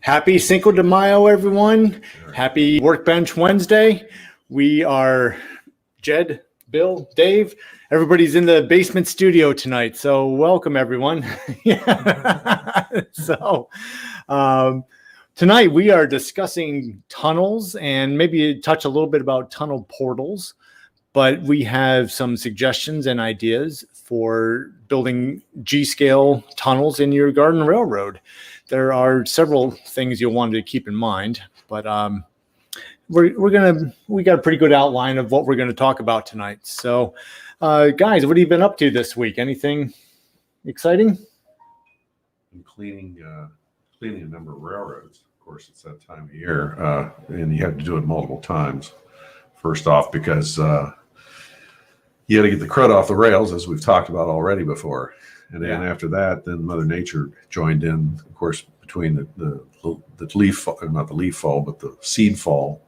Happy Cinco de Mayo, everyone. Happy Workbench Wednesday. We are Jed, Bill, Dave. Everybody's in the basement studio tonight, so welcome, everyone. Tonight we are discussing tunnels and maybe touch a little bit about tunnel portals, but we have some suggestions and ideas for building G-scale tunnels in your garden railroad. There are several things you'll want to keep in mind, but we got a pretty good outline of what we're going to talk about tonight. So, guys, what have you been up to this week? Anything exciting? I'm cleaning a number of railroads. Of course, it's that time of year, and you have to do it multiple times. First off, because you got to get the crud off the rails, as we've talked about already before. And then after that, then Mother Nature joined in, of course, between the leaf fall, not the leaf fall, but the seed fall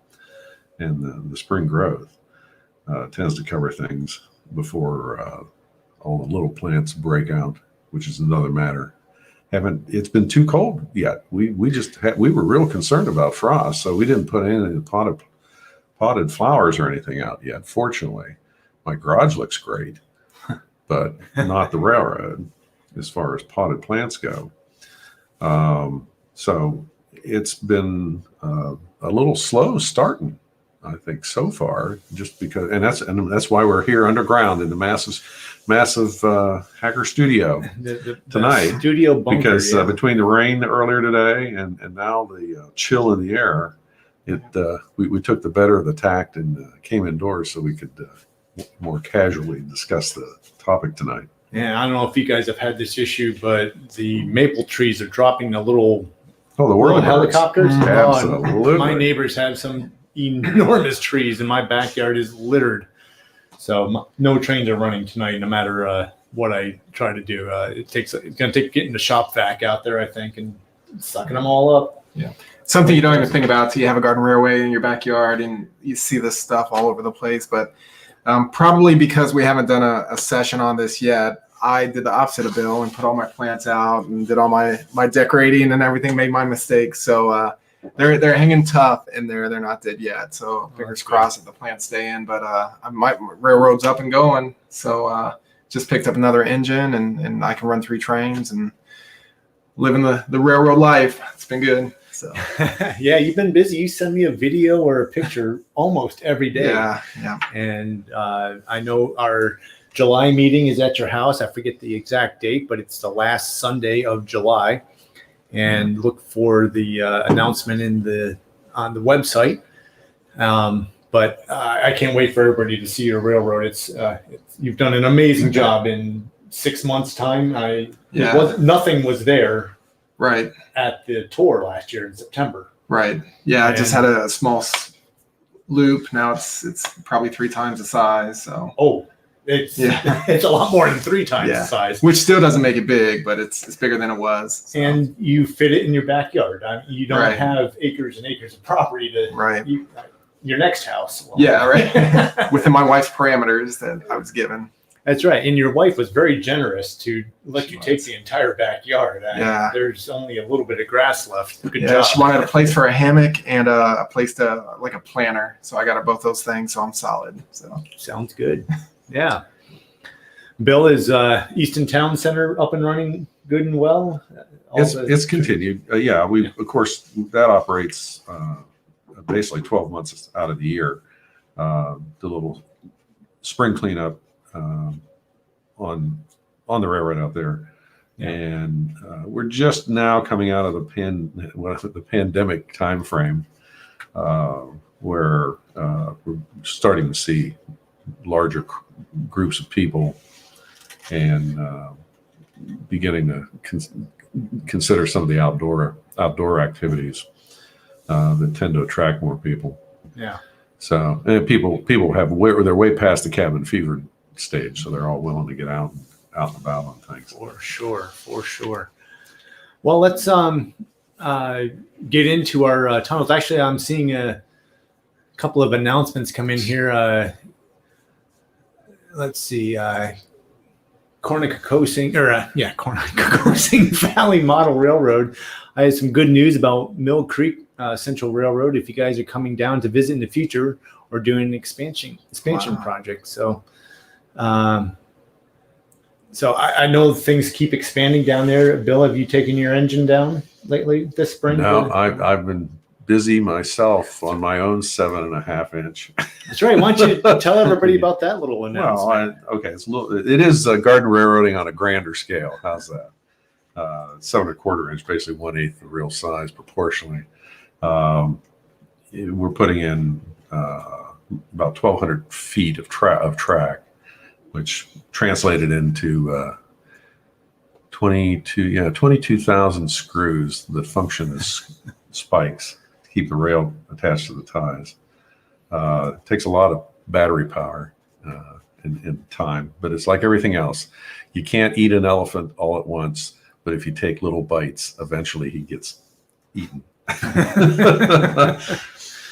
and the spring growth tends to cover things before all the little plants break out, which is another matter. It's been too cold yet. We were real concerned about frost, so we didn't put in any potted flowers or anything out yet. Fortunately, my garage looks great, but not the railroad as far as potted plants go. So it's been a little slow starting, I think, so far, just because, and that's why we're here underground in the massive Hacker studio tonight. Studio bunker, because between the rain earlier today and now the chill in the air, we took the better of the tact and came indoors so we could more casually discuss the topic tonight. Yeah, I don't know if you guys have had this issue, but the maple trees are dropping the little helicopters. Absolutely. My neighbors have some enormous trees, and my backyard is littered. So no trains are running tonight, no matter what I try to do. It's going to take getting the shop vac out there, I think, and sucking them all up. Yeah. Something you don't even think about till you have a garden railway in your backyard and you see this stuff all over the place. But probably because we haven't done a session on this yet, I did the opposite of Bill and put all my plants out and did all my decorating and everything, made my mistakes. So they're hanging tough in there. They're not dead yet. So fingers crossed that the plants stay in. But my railroad's up and going. So just picked up another engine and I can run 3 trains and living the railroad life. It's been good. So yeah, you've been busy. You send me a video or a picture almost every day. Yeah. And I know our July meeting is at your house. I forget the exact date, but it's the last Sunday of July. And look for the announcement on the website. But I can't wait for everybody to see your railroad. You've done an amazing job in 6 months' time. Nothing was there. Right. At the tour last year in September. Right. Yeah, I just had a small loop. Now it's probably 3 times the size. So. It's a lot more than 3 times the size. Which still doesn't make it big, but it's bigger than it was. So. And you fit it in your backyard. You don't have acres and acres of property to your next house. Right. Within my wife's parameters that I was given. That's right. And your wife was very generous to let you take the entire backyard. There's only a little bit of grass left. Good job. She wanted a place for a hammock and a place to like a planter. So I got her both those things. So I'm solid. So sounds good. Yeah. Bill, is Easton Town Center up and running good and well? It's continued. We of course that operates basically 12 months out of the year. The little spring cleanup on the railroad out there, and we're just now coming out of the pandemic time frame, where we're starting to see larger groups of people and beginning to consider some of the outdoor activities that tend to attract more people. Yeah. So and people they're way past the cabin fever stage, so they're all willing to get out and about on things. For sure. Well, let's get into our tunnels. Actually, I'm seeing a couple of announcements come in here. Let's see. Cornicocosing Valley Model Railroad, I had some good news about Mill Creek Central Railroad. If you guys are coming down to visit in the future or doing an expansion Wow. project, so I know things keep expanding down there. Bill, have you taken your engine down lately this spring? No, I've been busy myself on my own 7.5 inch. That's right. Why don't you tell everybody about that little announcement? Well, it is garden railroading on a grander scale. How's that? 7.25 inch, basically 1/8 the real size proportionally. We're putting in about 1,200 feet of track, which translated into 22,000 screws that function as spikes to keep the rail attached to the ties. It takes a lot of battery power and time, but it's like everything else. You can't eat an elephant all at once, but if you take little bites, eventually he gets eaten.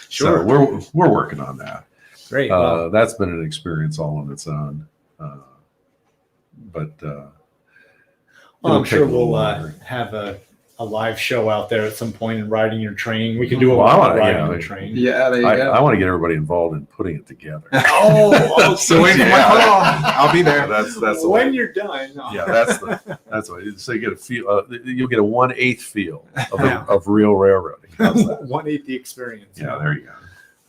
Sure. So we're working on that. Great. Well, That's been an experience all on its own. But I'm it'll sure take a little we'll longer. have a live show out there at some point and riding your train. We can do a Well, I wanna- riding yeah, your train. Yeah, there you go. I want to get everybody involved in putting it together. Oh, So wait for my Yeah. call. I'll be there. That's the when way. you're done. Yeah, that's the way. So you get a feel. You'll get a 1/8 feel of, Yeah. of real railroading. How's that? 1/8 the experience. Yeah, there you go.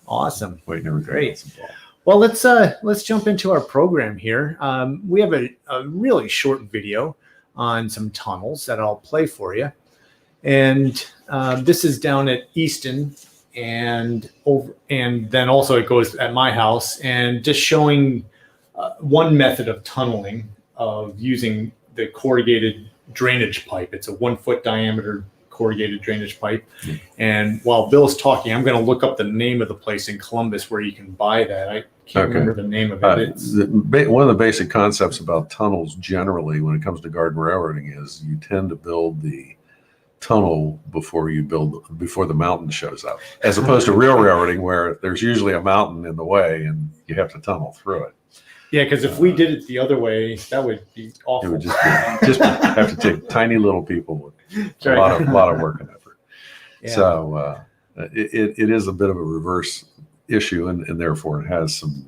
Awesome. Waiting everything Great. else involved. Well, let's jump into our program here. We have a really short video on some tunnels that I'll play for you, and this is down at Easton, and then also it goes at my house, and just showing one method of tunneling of using the corrugated drainage pipe. It's a 1 foot diameter corrugated drainage pipe. And while Bill's talking, I'm going to look up the name of the place in Columbus where you can buy that. I can't Okay. remember the name of it. It's, One of the basic concepts about tunnels generally when it comes to garden railroading is you tend to build the tunnel before the mountain shows up, as opposed to real railroading where there's usually a mountain in the way and you have to tunnel through it. yeah, because if we did it the other way, that would be It awful. would just have to take tiny little people with That's a right. lot of work and effort. Yeah. So it is a bit of a reverse issue, and therefore it has some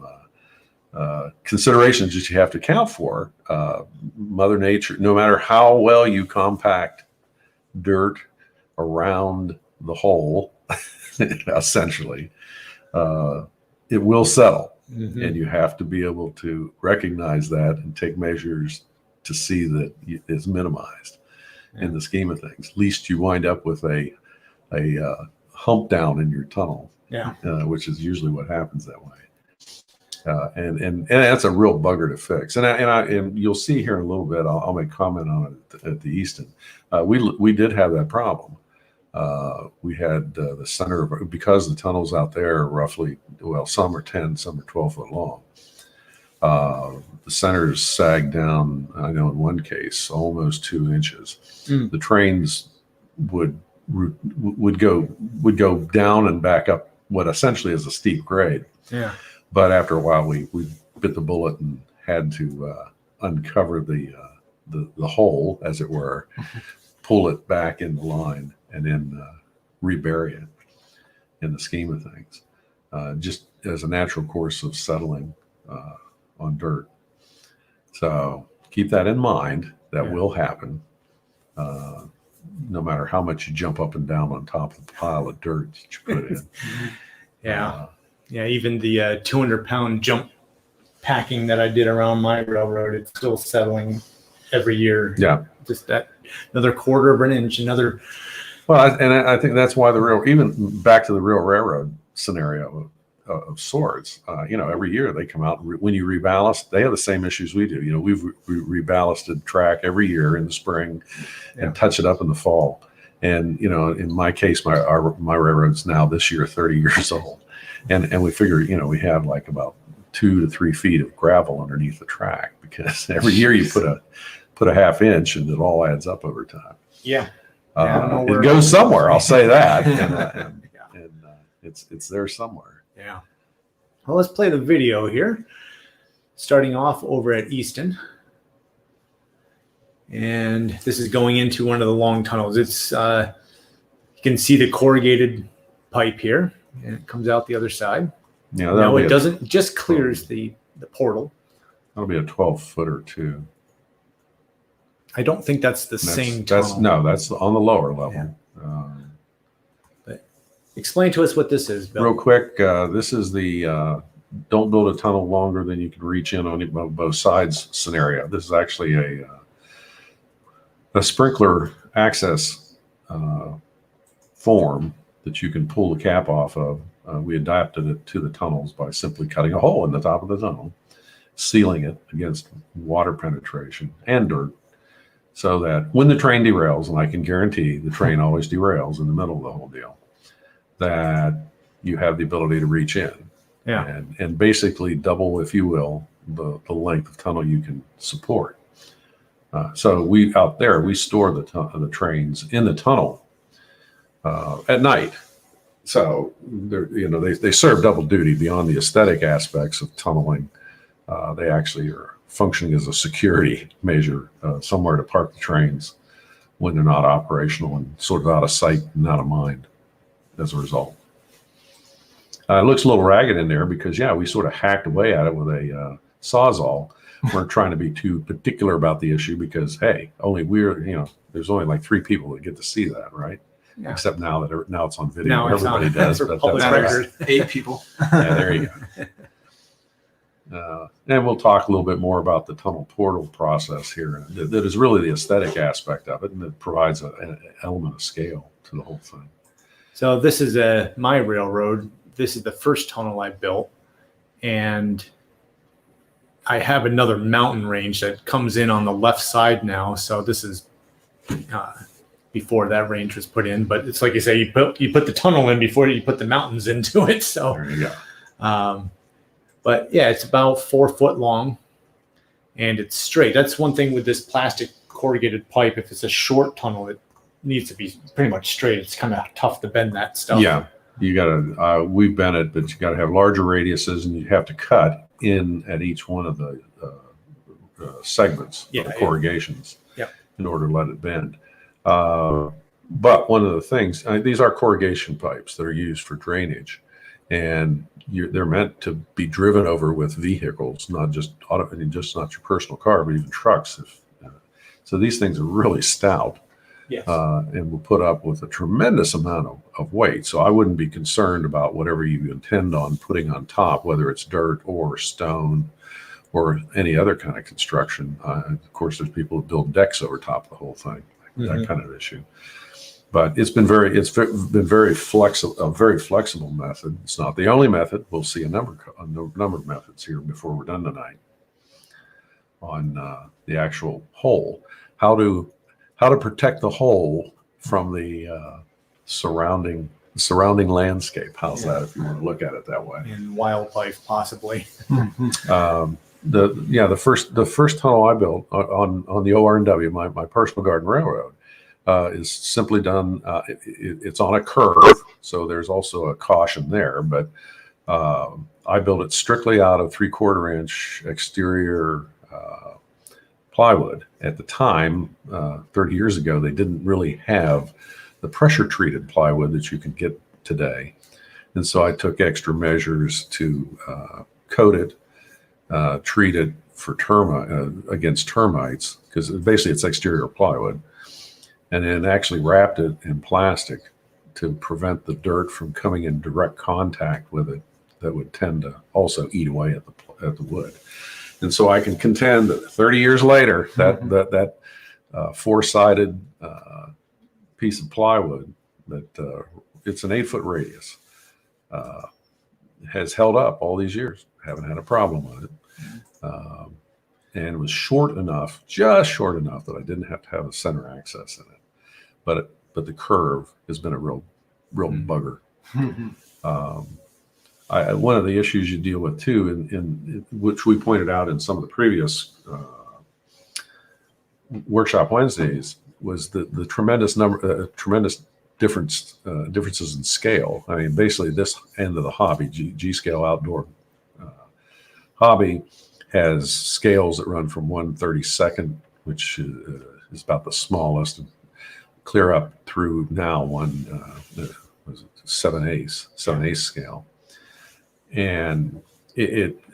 considerations that you have to account for. Mother Nature, no matter how well you compact dirt around the hole, essentially, it will settle. Mhm. And you have to be able to recognize that and take measures to see that it's minimized in the scheme of things. Least you wind up with a hump down in your tunnel, Yeah. which is usually what happens that way. And that's a real bugger to fix. And you'll see here in a little bit. I'll make comment on it at the Easton. We did have that problem. We had the center of, because the tunnels out there are roughly, well, some are 10, some are 12 foot long. The centers sagged down, I know in one case, almost 2 inches. Mm. The trains would go down and back up what essentially is a steep grade. Yeah. But after a while, we bit the bullet and had to uncover the hole, as it were, pull it back in the line, and then rebury it in the scheme of things, just as a natural course of settling on dirt. So keep that in mind. That Yeah. will happen, no matter how much you jump up and down on top of the pile of dirt that you put in. Yeah. Yeah. Even the 200-pound jump packing that I did around my railroad, it's still settling every year. Yeah. Just that another quarter of an inch, another. Well, I think that's why even back to the real railroad scenario of sorts, every year they come out, when you reballast, they have the same issues we do. We've reballasted track every year in the spring and touch it up in the fall. And, in my case, my railroad's now this year 30 years old. And we figure, we have like about 2 to 3 feet of gravel underneath the track, because every year you put a half inch and it all adds up over time. Yeah. I don't know where It goes somewhere, I'll say that. And Yeah. it's there somewhere. Yeah. Well, let's play the video here. Starting off over at Easton. And this is going into one of the long tunnels. It's you can see the corrugated pipe here, and it comes out the other side. Yeah, No, it doesn't. It just clears the portal. That'll be a 12-footer too. I don't think that's the same tunnel. That's on the lower level. Yeah. Explain to us what this is, Bill. Real quick, this is the don't build a tunnel longer than you can reach in on both sides scenario. This is actually a sprinkler access form that you can pull the cap off of. We adapted it to the tunnels by simply cutting a hole in the top of the tunnel, sealing it against water penetration and dirt, so that when the train derails, and I can guarantee the train always derails in the middle of the whole deal, that you have the ability to reach in. Yeah. And basically double, if you will, the length of tunnel you can support. So we out there, we store the trains in the tunnel at night. So they serve double duty beyond the aesthetic aspects of tunneling. They actually are functioning as a security measure, somewhere to park the trains when they're not operational and sort of out of sight and out of mind as a result. It looks a little ragged in there because, we sort of hacked away at it with a Sawzall. We're trying to be too particular about the issue because, hey, there's only like 3 people that get to see that, right? Yeah. Except now it's on video. Now Everybody does. For But public that's record. 8 people. yeah, there you go. And we'll talk a little bit more about the tunnel portal process here. That is really the aesthetic aspect of it, and it provides an element of scale to the whole thing. So this is my railroad. This is the first tunnel I built, and I have another mountain range that comes in on the left side now. So this is before that range was put in, but it's like you say, you put the tunnel in before you put the mountains into it. So There you go. but yeah, it's about 4 foot long, and it's straight. That's one thing with this plastic corrugated pipe. If it's a short tunnel, it needs to be pretty much straight. It's kind of tough to bend that stuff. Yeah, you got to. We've bent it, but you got to have larger radiuses, and you have to cut in at each one of the segments of the corrugations in order to let it bend. But one of the things, these are corrugation pipes that are used for drainage, and they're meant to be driven over with vehicles, not just not your personal car, but even trucks. So these things are really stout. Yes. And will put up with a tremendous amount of weight. So I wouldn't be concerned about whatever you intend on putting on top, whether it's dirt or stone or any other kind of construction. Of course, there's people who build decks over top of the whole thing, that kind of issue. But it's been very flexible, a very flexible method. It's not the only method. We'll see a number of methods here before we're done tonight on the actual hole. How to protect the hole from the surrounding landscape. How's that, if you want to look at it that way? And wildlife, possibly. The first tunnel I built on the OR&W, my personal garden railroad, is simply done. It's on a curve, so there's also a caution there. But I built it strictly out of 3/4 inch exterior plywood. At the time, 30 years ago, they didn't really have the pressure treated plywood that you can get today. And so I took extra measures to coat it, treat it for against termites, because basically it's exterior plywood, and then actually wrapped it in plastic to prevent the dirt from coming in direct contact with it that would tend to also eat away at the wood. And so I can contend that 30 years later, that four-sided piece of plywood, that it's an 8-foot radius, has held up all these years. Haven't had a problem with it. And it was short enough, just short enough, that I didn't have to have a center access in it. But the curve has been a real bugger. One of the issues you deal with too, in which we pointed out in some of the previous workshop Wednesdays, was the tremendous differences in scale. I mean, basically, this end of the hobby, G scale outdoor hobby, has scales that run from 1/32, which is about the smallest, and clear up through now one was it 7/8 scale. And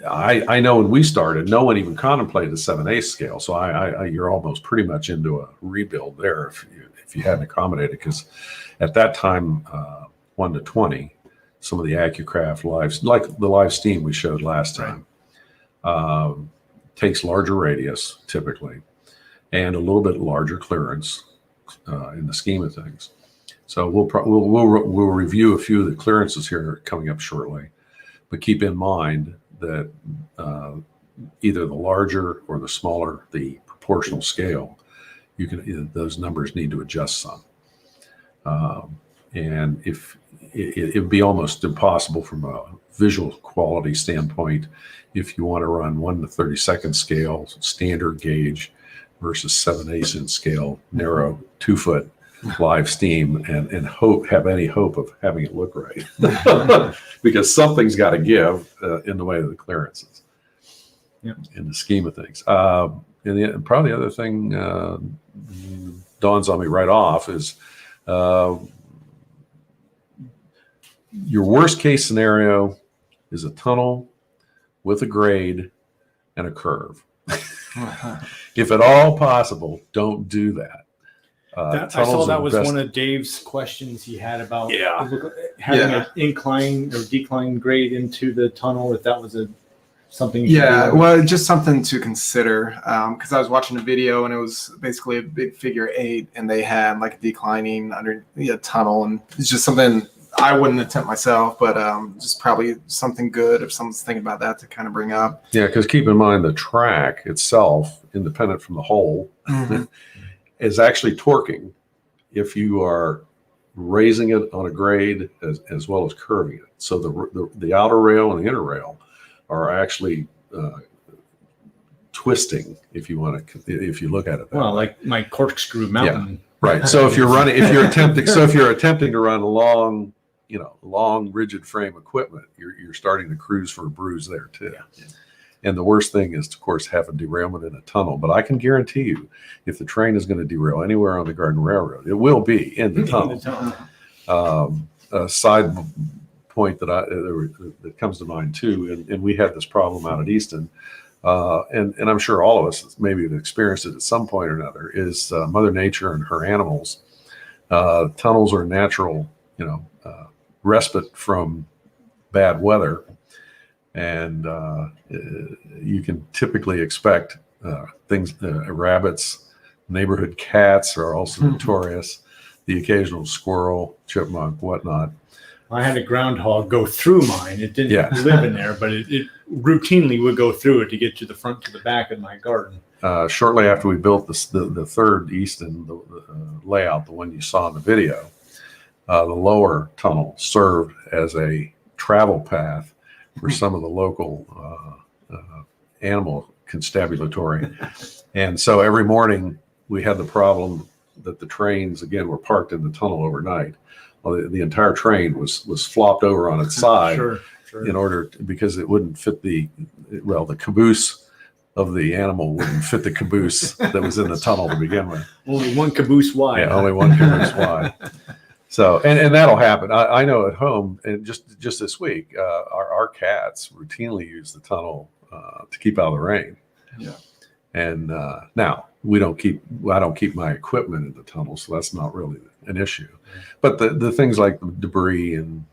I know when we started, no one even contemplated a 7/8 scale. So you're almost pretty much into a rebuild there if you hadn't accommodated, because at that time, 1-20, some of the AccuCraft lives, like the live steam we showed last time, takes larger radius typically, and a little bit larger clearance in the scheme of things. So we'll review a few of the clearances here coming up shortly, but keep in mind that either the larger or the smaller the proportional scale, those numbers need to adjust some. And if it would be almost impossible from a visual quality standpoint if you want to run 1/32 scale standard gauge versus 7/8 inch scale narrow 2-foot live steam and have any hope of having it look right, because something's got to give in the way of the clearances. Yep. In the scheme of things. And probably the other thing dawns on me right off is your worst case scenario is a tunnel with a grade and a curve. If at all possible, don't do that. I saw that was one of Dave's questions he had about having an incline or decline grade into the tunnel, if that was something. Well, just something to consider, because I was watching a video and it was basically a big figure 8 and they had like a declining under a tunnel, and it's just something I wouldn't attempt myself, but just probably something good if someone's thinking about that to kind of bring up. Yeah, because keep in mind the track itself, independent from the hole, is actually torquing if you are raising it on a grade as well as curving it. So the outer rail and the inner rail are actually twisting, if you want to, if you look at it that way. Like my corkscrew mountain. Yeah, right. So if you're attempting to run long rigid frame equipment, you're starting to cruise for a bruise there too. Yeah. And the worst thing is, of course, have a derailment in a tunnel. But I can guarantee you, if the train is going to derail anywhere on the Garden Railroad, it will be in the tunnel. A side point that comes to mind too, and we had this problem out at Easton, and I'm sure all of us maybe have experienced it at some point or another, is Mother Nature and her animals. Tunnels are natural, respite from bad weather. And you can typically expect things, rabbits, neighborhood cats are also notorious, the occasional squirrel, chipmunk, whatnot. I had a groundhog go through mine. It didn't live in there, but it routinely would go through it to get to the front to the back of my garden. Shortly after we built the third Easton the layout, the one you saw in the video, the lower tunnel served as a travel path for some of the local animal constabulatory. And so every morning we had the problem that the trains, again, were parked in the tunnel overnight. Well, the entire train was flopped over on its side in order because it wouldn't fit the caboose of the animal wouldn't fit the caboose that was in the tunnel to begin with. Only one caboose wide. Yeah, only one caboose wide. So, and that'll happen. I know at home, and just this week, our cats routinely use the tunnel to keep out of the rain. Yeah. And now I don't keep my equipment in the tunnel, so that's not really an issue. But the things like the debris and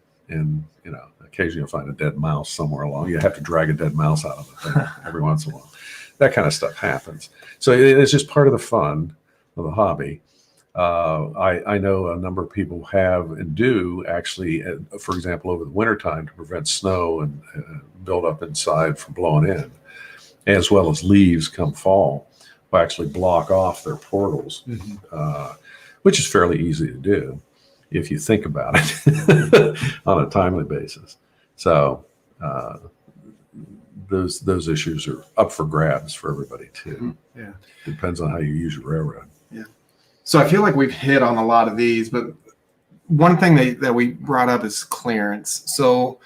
occasionally you'll find a dead mouse somewhere along. You have to drag a dead mouse out of the thing every once in a while. That kind of stuff happens. So it's just part of the fun of the hobby. I know a number of people have and do actually, for example, over the wintertime to prevent snow and build up inside from blowing in, as well as leaves come fall, will actually block off their portals, which is fairly easy to do if you think about it on a timely basis. So those issues are up for grabs for everybody too. Yeah, depends on how you use your railroad. Yeah. So I feel like we've hit on a lot of these, but one thing that we brought up is clearance. So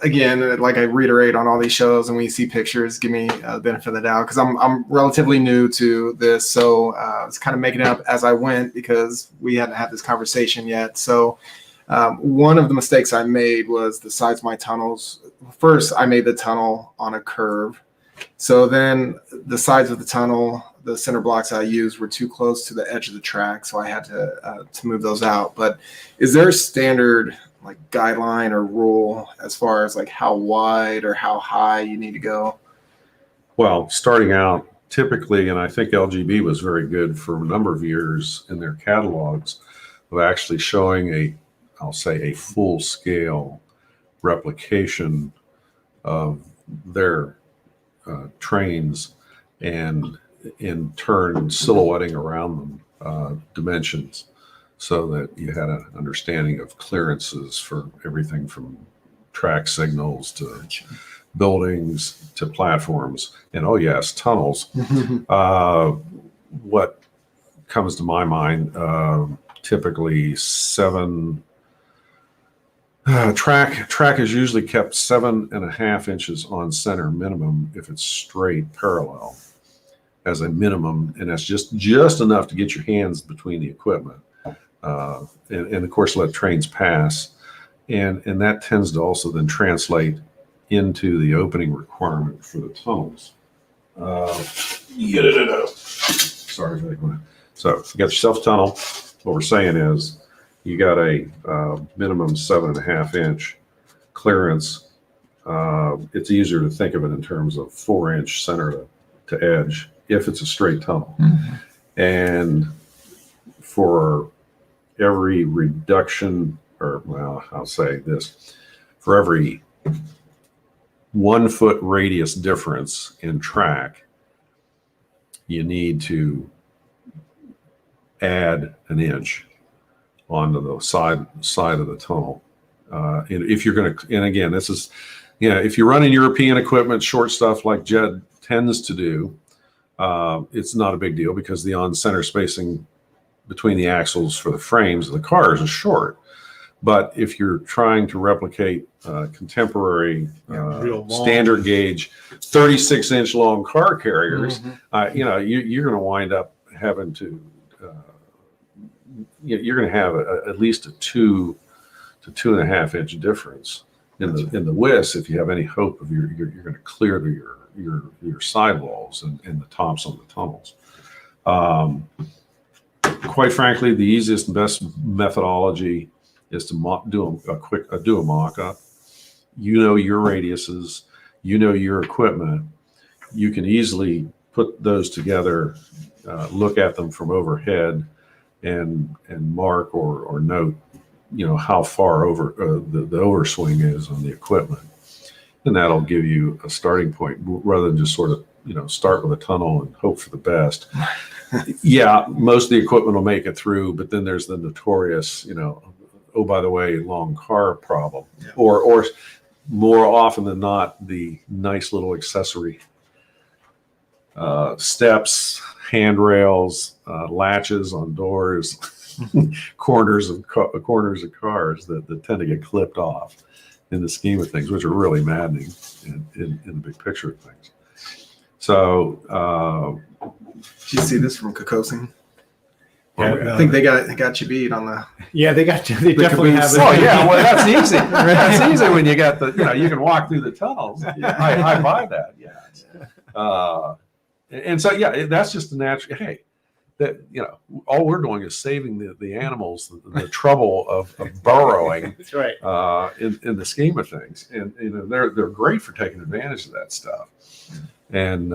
again, like I reiterate on all these shows, and when you see pictures, give me the benefit of the doubt because I'm relatively new to this, so I was kind of making it up as I went because we hadn't had this conversation yet. So one of the mistakes I made was the size of my tunnels. First, I made the tunnel on a curve, so then the sides of the tunnel, the center blocks I used were too close to the edge of the track, so I had to move those out. But is there a standard like guideline or rule as far as like how wide or how high you need to go? Well, starting out, typically, and I think LGB was very good for a number of years in their catalogs of actually showing I'll say a full scale replication of their trains, and in turn silhouetting around them dimensions, so that you had an understanding of clearances for everything from track signals to buildings to platforms, and oh yes, tunnels. What comes to my mind, typically track is usually kept 7.5 inches on center minimum if it's straight parallel as a minimum, and that's just enough to get your hands between the equipment, and of course let trains pass, and that tends to also then translate into the opening requirement for the tunnels. Sorry for that. So you got yourself a tunnel. What we're saying is you got a minimum 7.5 inch clearance. It's easier to think of it in terms of 4-inch center to edge if it's a straight tunnel. Mm-hmm. And for every reduction, or well, I'll say this, for every 1 foot radius difference in track, you need to add an inch onto the side of the tunnel. And if you're going to, and again, this is, if you're running European equipment, short stuff like Jed tends to do, it's not a big deal because the on-center spacing between the axles for the frames of the cars is short. But if you're trying to replicate contemporary standard gauge 36-inch long car carriers, you're going to wind up having to, you're going to have at least a 2 to 2.5 inch difference in the widths if you have any hope of you're going to clear your sidewalls and the tops on the tunnels. Quite frankly, the easiest and best methodology is to do a mock-up. You know your radiuses, you know your equipment. You can easily put those together, look at them from overhead, and mark or note, how far over the overswing is on the equipment, and that'll give you a starting point rather than just sort of start with a tunnel and hope for the best. Yeah, most of the equipment will make it through, but then there's the notorious, oh, by the way, long car problem, or more often than not, the nice little accessory steps, handrails, latches on doors, corners of cars that tend to get clipped off in the scheme of things, which are really maddening in the big picture of things. So, did you see this from Kokosing? Yeah, I think they got you beat on the. Yeah, they definitely have it. Oh yeah, well that's easy. That's easy when you got you can walk through the tunnels. I buy that. Yeah. And so that's just the natural. Hey, that all we're doing is saving the animals the trouble of burrowing. That's right. In the scheme of things, and they're great for taking advantage of that stuff, and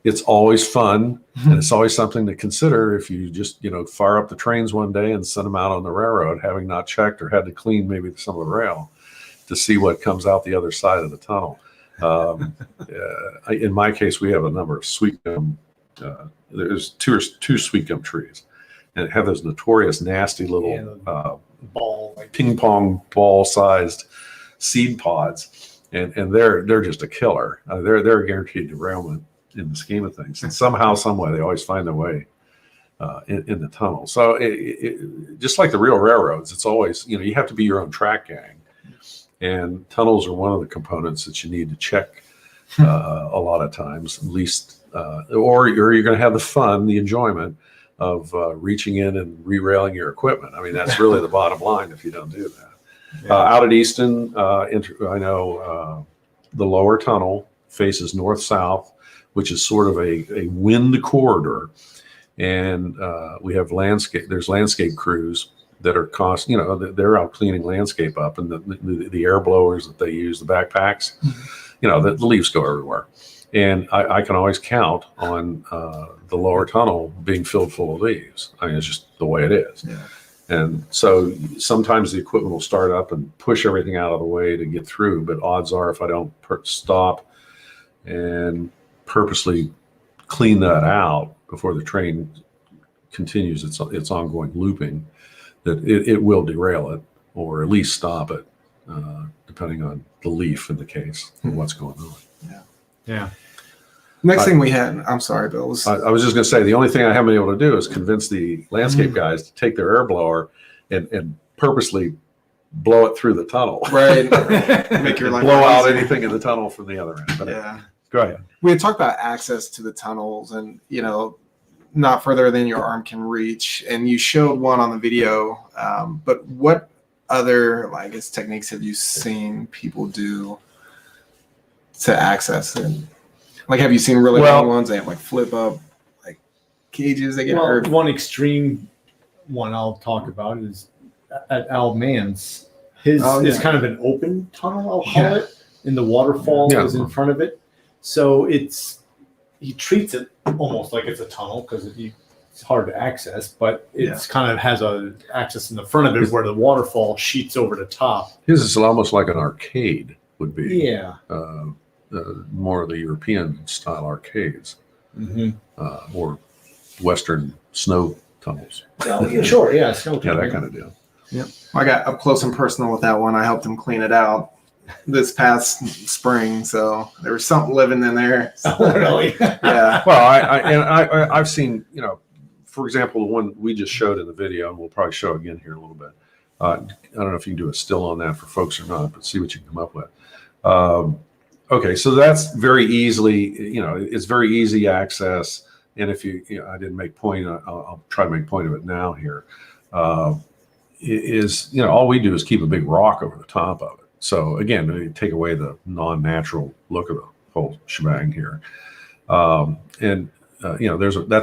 it's always fun, and it's always something to consider if you just fire up the trains one day and send them out on the railroad, having not checked or had to clean maybe some of the rail to see what comes out the other side of the tunnel. In my case, we have a number of sweet gum. There's two sweet gum trees, and it have those notorious nasty little ball, ping pong ball sized seed pods, and they're just a killer. They're a guaranteed derailment in the scheme of things, and somehow, some way, they always find their way in the tunnel. So just like the real railroads, it's always you have to be your own track gang. And tunnels are one of the components that you need to check a lot of times, at least, or you're going to have the fun, the enjoyment of reaching in and re-railing your equipment. I mean, that's really the bottom line if you don't do that. Yeah. Out at Easton, I know the lower tunnel faces north-south, which is sort of a wind corridor. And we have there's landscape crews that are they're out cleaning landscape up, and the air blowers that they use, the backpacks, the leaves go everywhere. And I can always count on the lower tunnel being filled full of leaves. I mean, it's just the way it is. Yeah. And so sometimes the equipment will start up and push everything out of the way to get through. But odds are, if I don't stop and purposely clean that out before the train continues its ongoing looping, that it will derail it, or at least stop it, depending on the leaf in the case and what's going on. Yeah. Next thing we had, I'm sorry, Bill. I was just going to say, the only thing I haven't been able to do is convince the landscape guys to take their air blower and purposely blow it through the tunnel. Right. Make your life blow out easier. anything in the tunnel from the other end. But Yeah. go ahead. We had talked about access to the tunnels and, not further than your arm can reach. And you showed one on the video. But what other, I guess, techniques have you seen people do to access it? Like, have you seen really long ones that flip up like cages? They get hurt. One extreme one I'll talk about is at Al Mann's. His is kind of an open tunnel, I'll call it, and the waterfall is in front of it. So he treats it almost like it's a tunnel because it's hard to access, but it's kind of has a access in the front of it where the waterfall sheets over the top. His is almost like an arcade would be. Yeah. More of the European style arcades, or Western snow tunnels. Oh, yeah, sure. Yeah. Snow Yeah, that kind of deal. Yeah. I got up close and personal with that one. I helped him clean it out this past spring. So there was something living in there. Oh, really? Yeah. Well, I've seen, for example, the one we just showed in the video, and we'll probably show again here in a little bit. I don't know if you can do a still on that for folks or not, but see what you can come up with. Okay, so that's very easily, it's very easy access. And if I didn't make point, I'll try to make point of it now here. All we do is keep a big rock over the top of it. So again, we take away the non-natural look of the whole shebang here. That's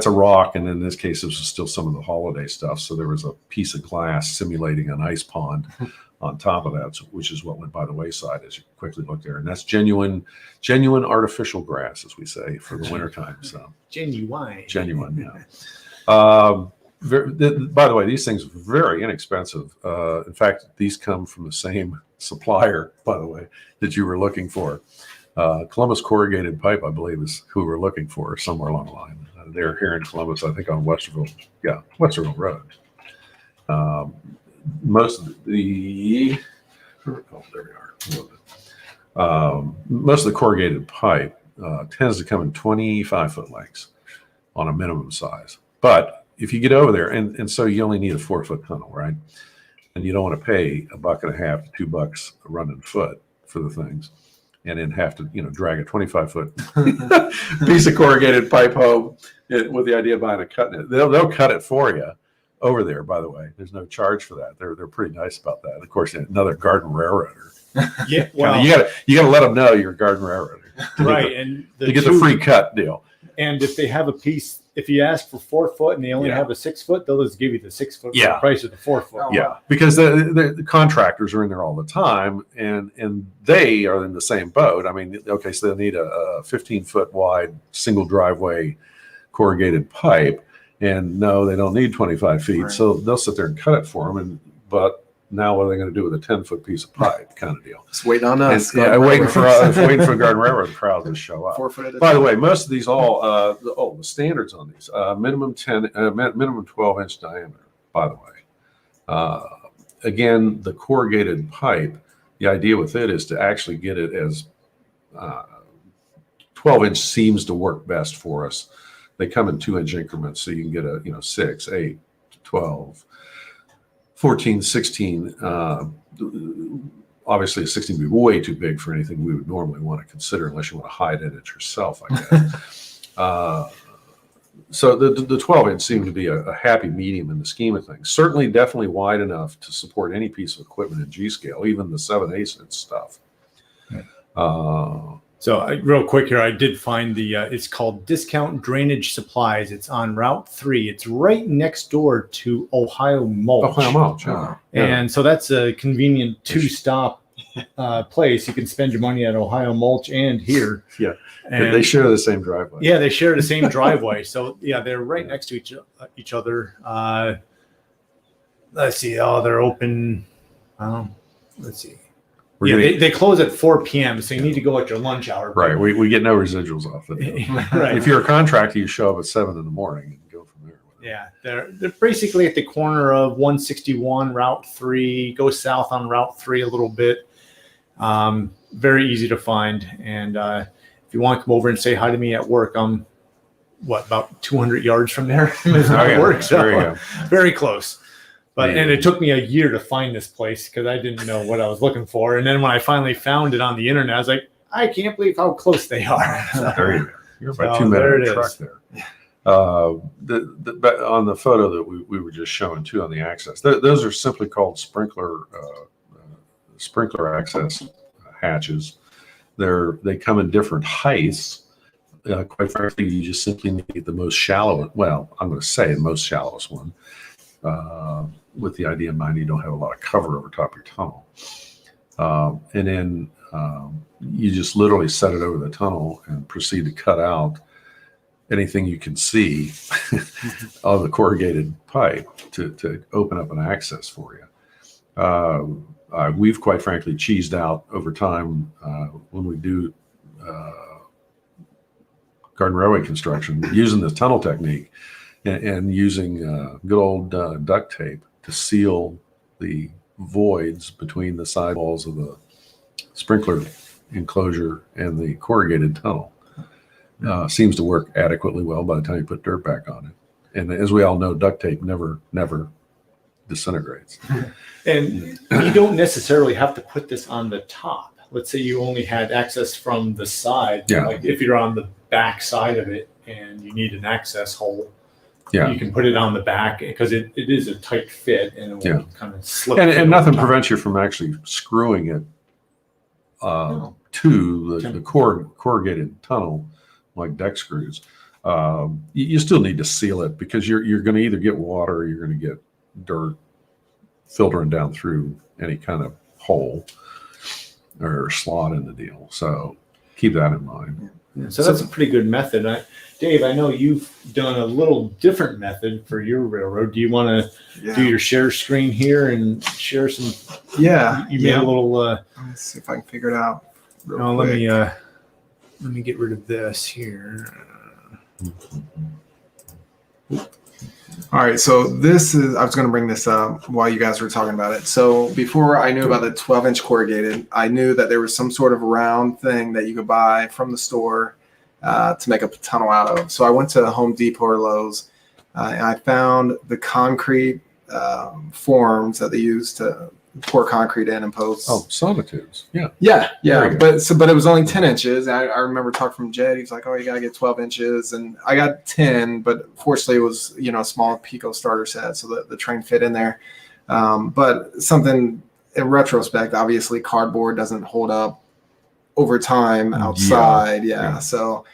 a rock, and in this case, this was still some of the holiday stuff. So there was a piece of glass simulating an ice pond on top of that, which is what went by the wayside as you quickly look there. And that's genuine artificial grass, as we say, for the wintertime. So Genuine, yeah. By the way, these things are very inexpensive. In fact, these come from the same supplier, by the way, that you were looking for. Columbus Corrugated Pipe, I believe, is who we're looking for somewhere along the line. They're here in Columbus, I think, on Westerville Road. Most of the most of the corrugated pipe tends to come in 25-foot lengths on a minimum size. But if you get over there, and so you only need a 4-foot tunnel, right? And you don't want to pay $1.50 to $2 a running foot for the things, and then have to drag a 25-foot piece of corrugated pipe home with the idea of buying a cut in it. They'll cut it for you over there, by the way. There's no charge for that. They're pretty nice about that. Of course, another garden railroader. Yeah, well, you gotta let them know you're a garden railroader, right? And you get the free cut deal. And if they have a piece, if you ask for 4 foot and they only have a 6 foot, they'll just give you the 6 foot for the price of the 4 foot. Oh, yeah, because the contractors are in there all the time, and they are in the same boat. I mean, okay, so they need a 15-foot wide single driveway corrugated pipe. And no, they don't need 25 feet. Right. So they'll sit there and cut it for them. But now what are they going to do with a 10-foot piece of pipe kind of deal? Just waiting on us. Waiting for a Garden Railroad crowd to show up. 4 foot at a By the time. way, most of these the standards on these, minimum 12-inch diameter, by the way. Again, the corrugated pipe, the idea with it is to actually get it as 12-inch seems to work best for us. They come in 2-inch increments, so you can get 6, 8, 12, 14, 16. obviously it seems to be way too big for anything we would normally want to consider unless you want to hide in it yourself, I guess. So the 12-inch seemed to be a happy medium in the scheme of things. Certainly, definitely wide enough to support any piece of equipment in G scale, even the 7/8 inch stuff. So real quick here, I did find it's called Discount Drainage Supplies. It's on Route 3. It's right next door to Ohio Mulch. Ohio Mulch, yeah. And so that's a convenient two-stop place. You can spend your money at Ohio Mulch and here. Yeah. And They share the same driveway. yeah, they share the same driveway. So yeah, they're right next to each other. Let's see. Oh, they're open. Let's see. We're Yeah, getting- they close at 4 p.m. So you need to go at your lunch hour. right. We get no residuals off of it. Right. If you're a contractor, you show up at 7 in the morning and go from there. Yeah, they're basically at the corner of 161 Route 3. Go south on Route 3 a little bit. Very easy to find. And if you want to come over and say hi to me at work, I'm about 200 yards from there. Is how it works. There you go. Very close. But Yeah. and it took me a year to find this place because I didn't know what I was looking for. And then when I finally found it on the internet, I was like, I can't believe how close they are. There you go. You're about So 2 there minutes it truck is. there. But on the photo that we were just showing too on the access, those are simply called sprinkler access hatches. They come in different heights. Quite frankly, you just simply need the most shallow. Well, I'm going to say the most shallowest one, with the idea in mind you don't have a lot of cover over top of your tunnel, and then you just literally set it over the tunnel and proceed to cut out anything you can see of the corrugated pipe to open up an access for you. We've quite frankly cheesed out over time when we do garden railway construction using the tunnel technique and using good old duct tape to seal the voids between the sidewalls of the sprinkler enclosure and the corrugated tunnel. Seems to work adequately well by the time you put dirt back on it. And as we all know, duct tape never disintegrates. And you don't necessarily have to put this on the top. Let's say you only had access from the side. Yeah. Like if you're on the back side of it and you need an access hole, Yeah. you can put it on the back because it is a tight fit and it will Yeah. kind of slip. And through nothing the top. prevents you from actually screwing it No. to the corrugated tunnel like deck screws. You still need to seal it because you're going to either get water or you're going to get dirt filtering down through any kind of hole or slot in the deal. So keep that in mind. So that's a pretty good method. Dave, I know you've done a little different method for your railroad. Do you want to do your share screen here and share some? Yeah. You made a little. Let me see if I can figure it out. Real No, quick. let me get rid of this here. All right, so this is, I was going to bring this up while you guys were talking about it. So before I knew about the 12-inch corrugated, I knew that there was some sort of round thing that you could buy from the store to make a tunnel out of. So I went to Home Depot or Lowe's, and I found the concrete forms that they use to pour concrete in and post. Oh, sonotubes. Yeah. Yeah, There yeah, you but it was only 10 inches. I remember talking from Jed. He's like, "Oh, you gotta get 12 inches," and I got 10. But fortunately, it was a small Pico starter set, so that the train fit in there. But something in retrospect, obviously, cardboard doesn't hold up over time outside. Yeah. So,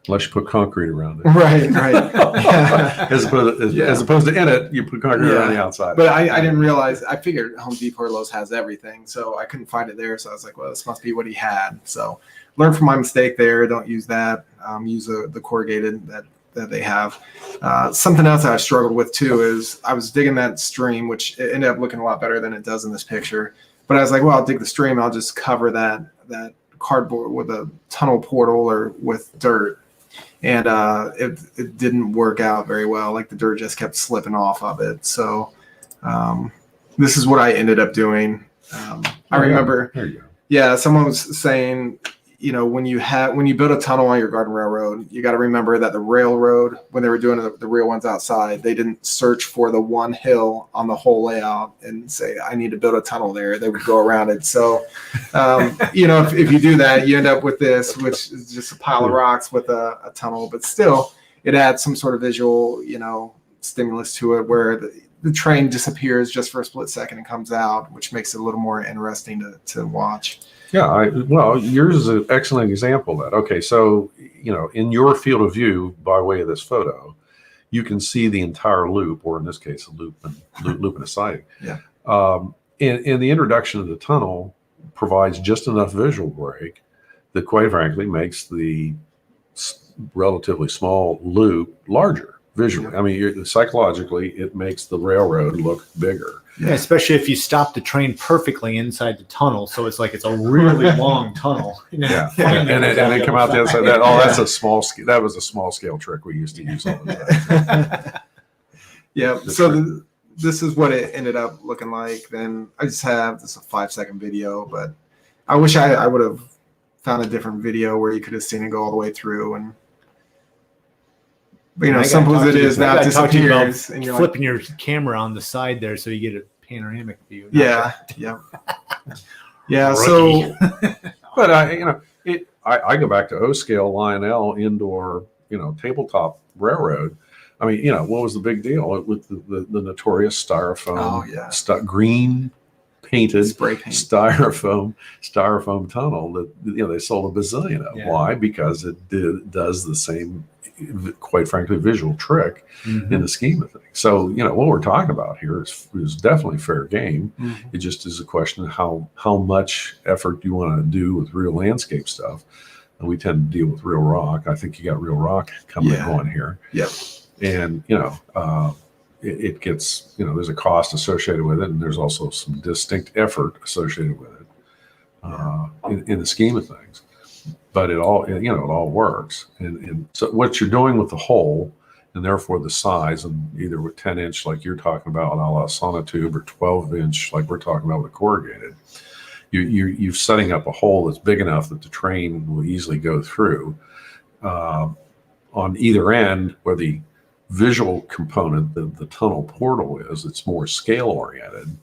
Unless you put concrete around it. right. as opposed to in it, you put concrete around the outside. But I didn't realize. I figured Home Depot or Lowe's has everything, so I couldn't find it there. So I was like, well, this must be what he had. So learn from my mistake there. Don't use that. Use the corrugated that they have. Something else that I struggled with too is I was digging that stream, which it ended up looking a lot better than it does in this picture. But I was like, well, I'll dig the stream. I'll just cover that cardboard with a tunnel portal or with dirt. And it didn't work out very well. Like the dirt just kept slipping off of it. So this is what I ended up doing. I remember, There you go. yeah, someone was saying, when you build a tunnel on your Garden Railroad, you got to remember that the railroad, when they were doing the real ones outside, they didn't search for the one hill on the whole layout and say, I need to build a tunnel there. They would go around it. So, if you do that, you end up with this, which is just a pile of rocks with a tunnel, but still it adds some sort of visual, stimulus to it where the train disappears just for a split second and comes out, which makes it a little more interesting to watch. Yeah, well, yours is an excellent example of that. Okay, so in your field of view, by way of this photo, you can see the entire loop, or in this case, a loop and a siding. Yeah. And the introduction of the tunnel provides just enough visual break that, quite frankly, makes the relatively small loop larger visually. Yeah. I mean, psychologically, it makes the railroad look bigger. Yeah, especially if you stop the train perfectly inside the tunnel, so it's like it's a really long tunnel. Yeah, and then come out the other side. That's a small scale. That was a small scale trick we used to use all the time. Yeah. So this is what it ended up looking like. Then I just have this a 5-second video, but I wish I would have found a different video where you could have seen it go all the way through. And but simple as it is, now it disappears. And you're flipping your camera on the side there so you get a panoramic view. Yeah. So, but I go back to O scale Lionel indoor, tabletop railroad. I mean, what was the big deal with the notorious styrofoam? Oh yeah, green painted spray paint styrofoam tunnel that they sold a bazillion of. Yeah. Why? Because it does the same, quite frankly, visual trick in the scheme of things. So what we're talking about here is definitely fair game. Mm-hmm. It just is a question of how much effort you want to do with real landscape stuff. And we tend to deal with real rock. I think you got real rock coming on here. Yep. And it gets, there's a cost associated with it, and there's also some distinct effort associated with it in the scheme of things. But it all works. And so what you're doing with the hole, and therefore the size, and either with 10-inch like you're talking about, a la sonotube, or 12-inch like we're talking about with corrugated, you're setting up a hole that's big enough that the train will easily go through. On either end, where the visual component, the tunnel portal is, it's more scale oriented.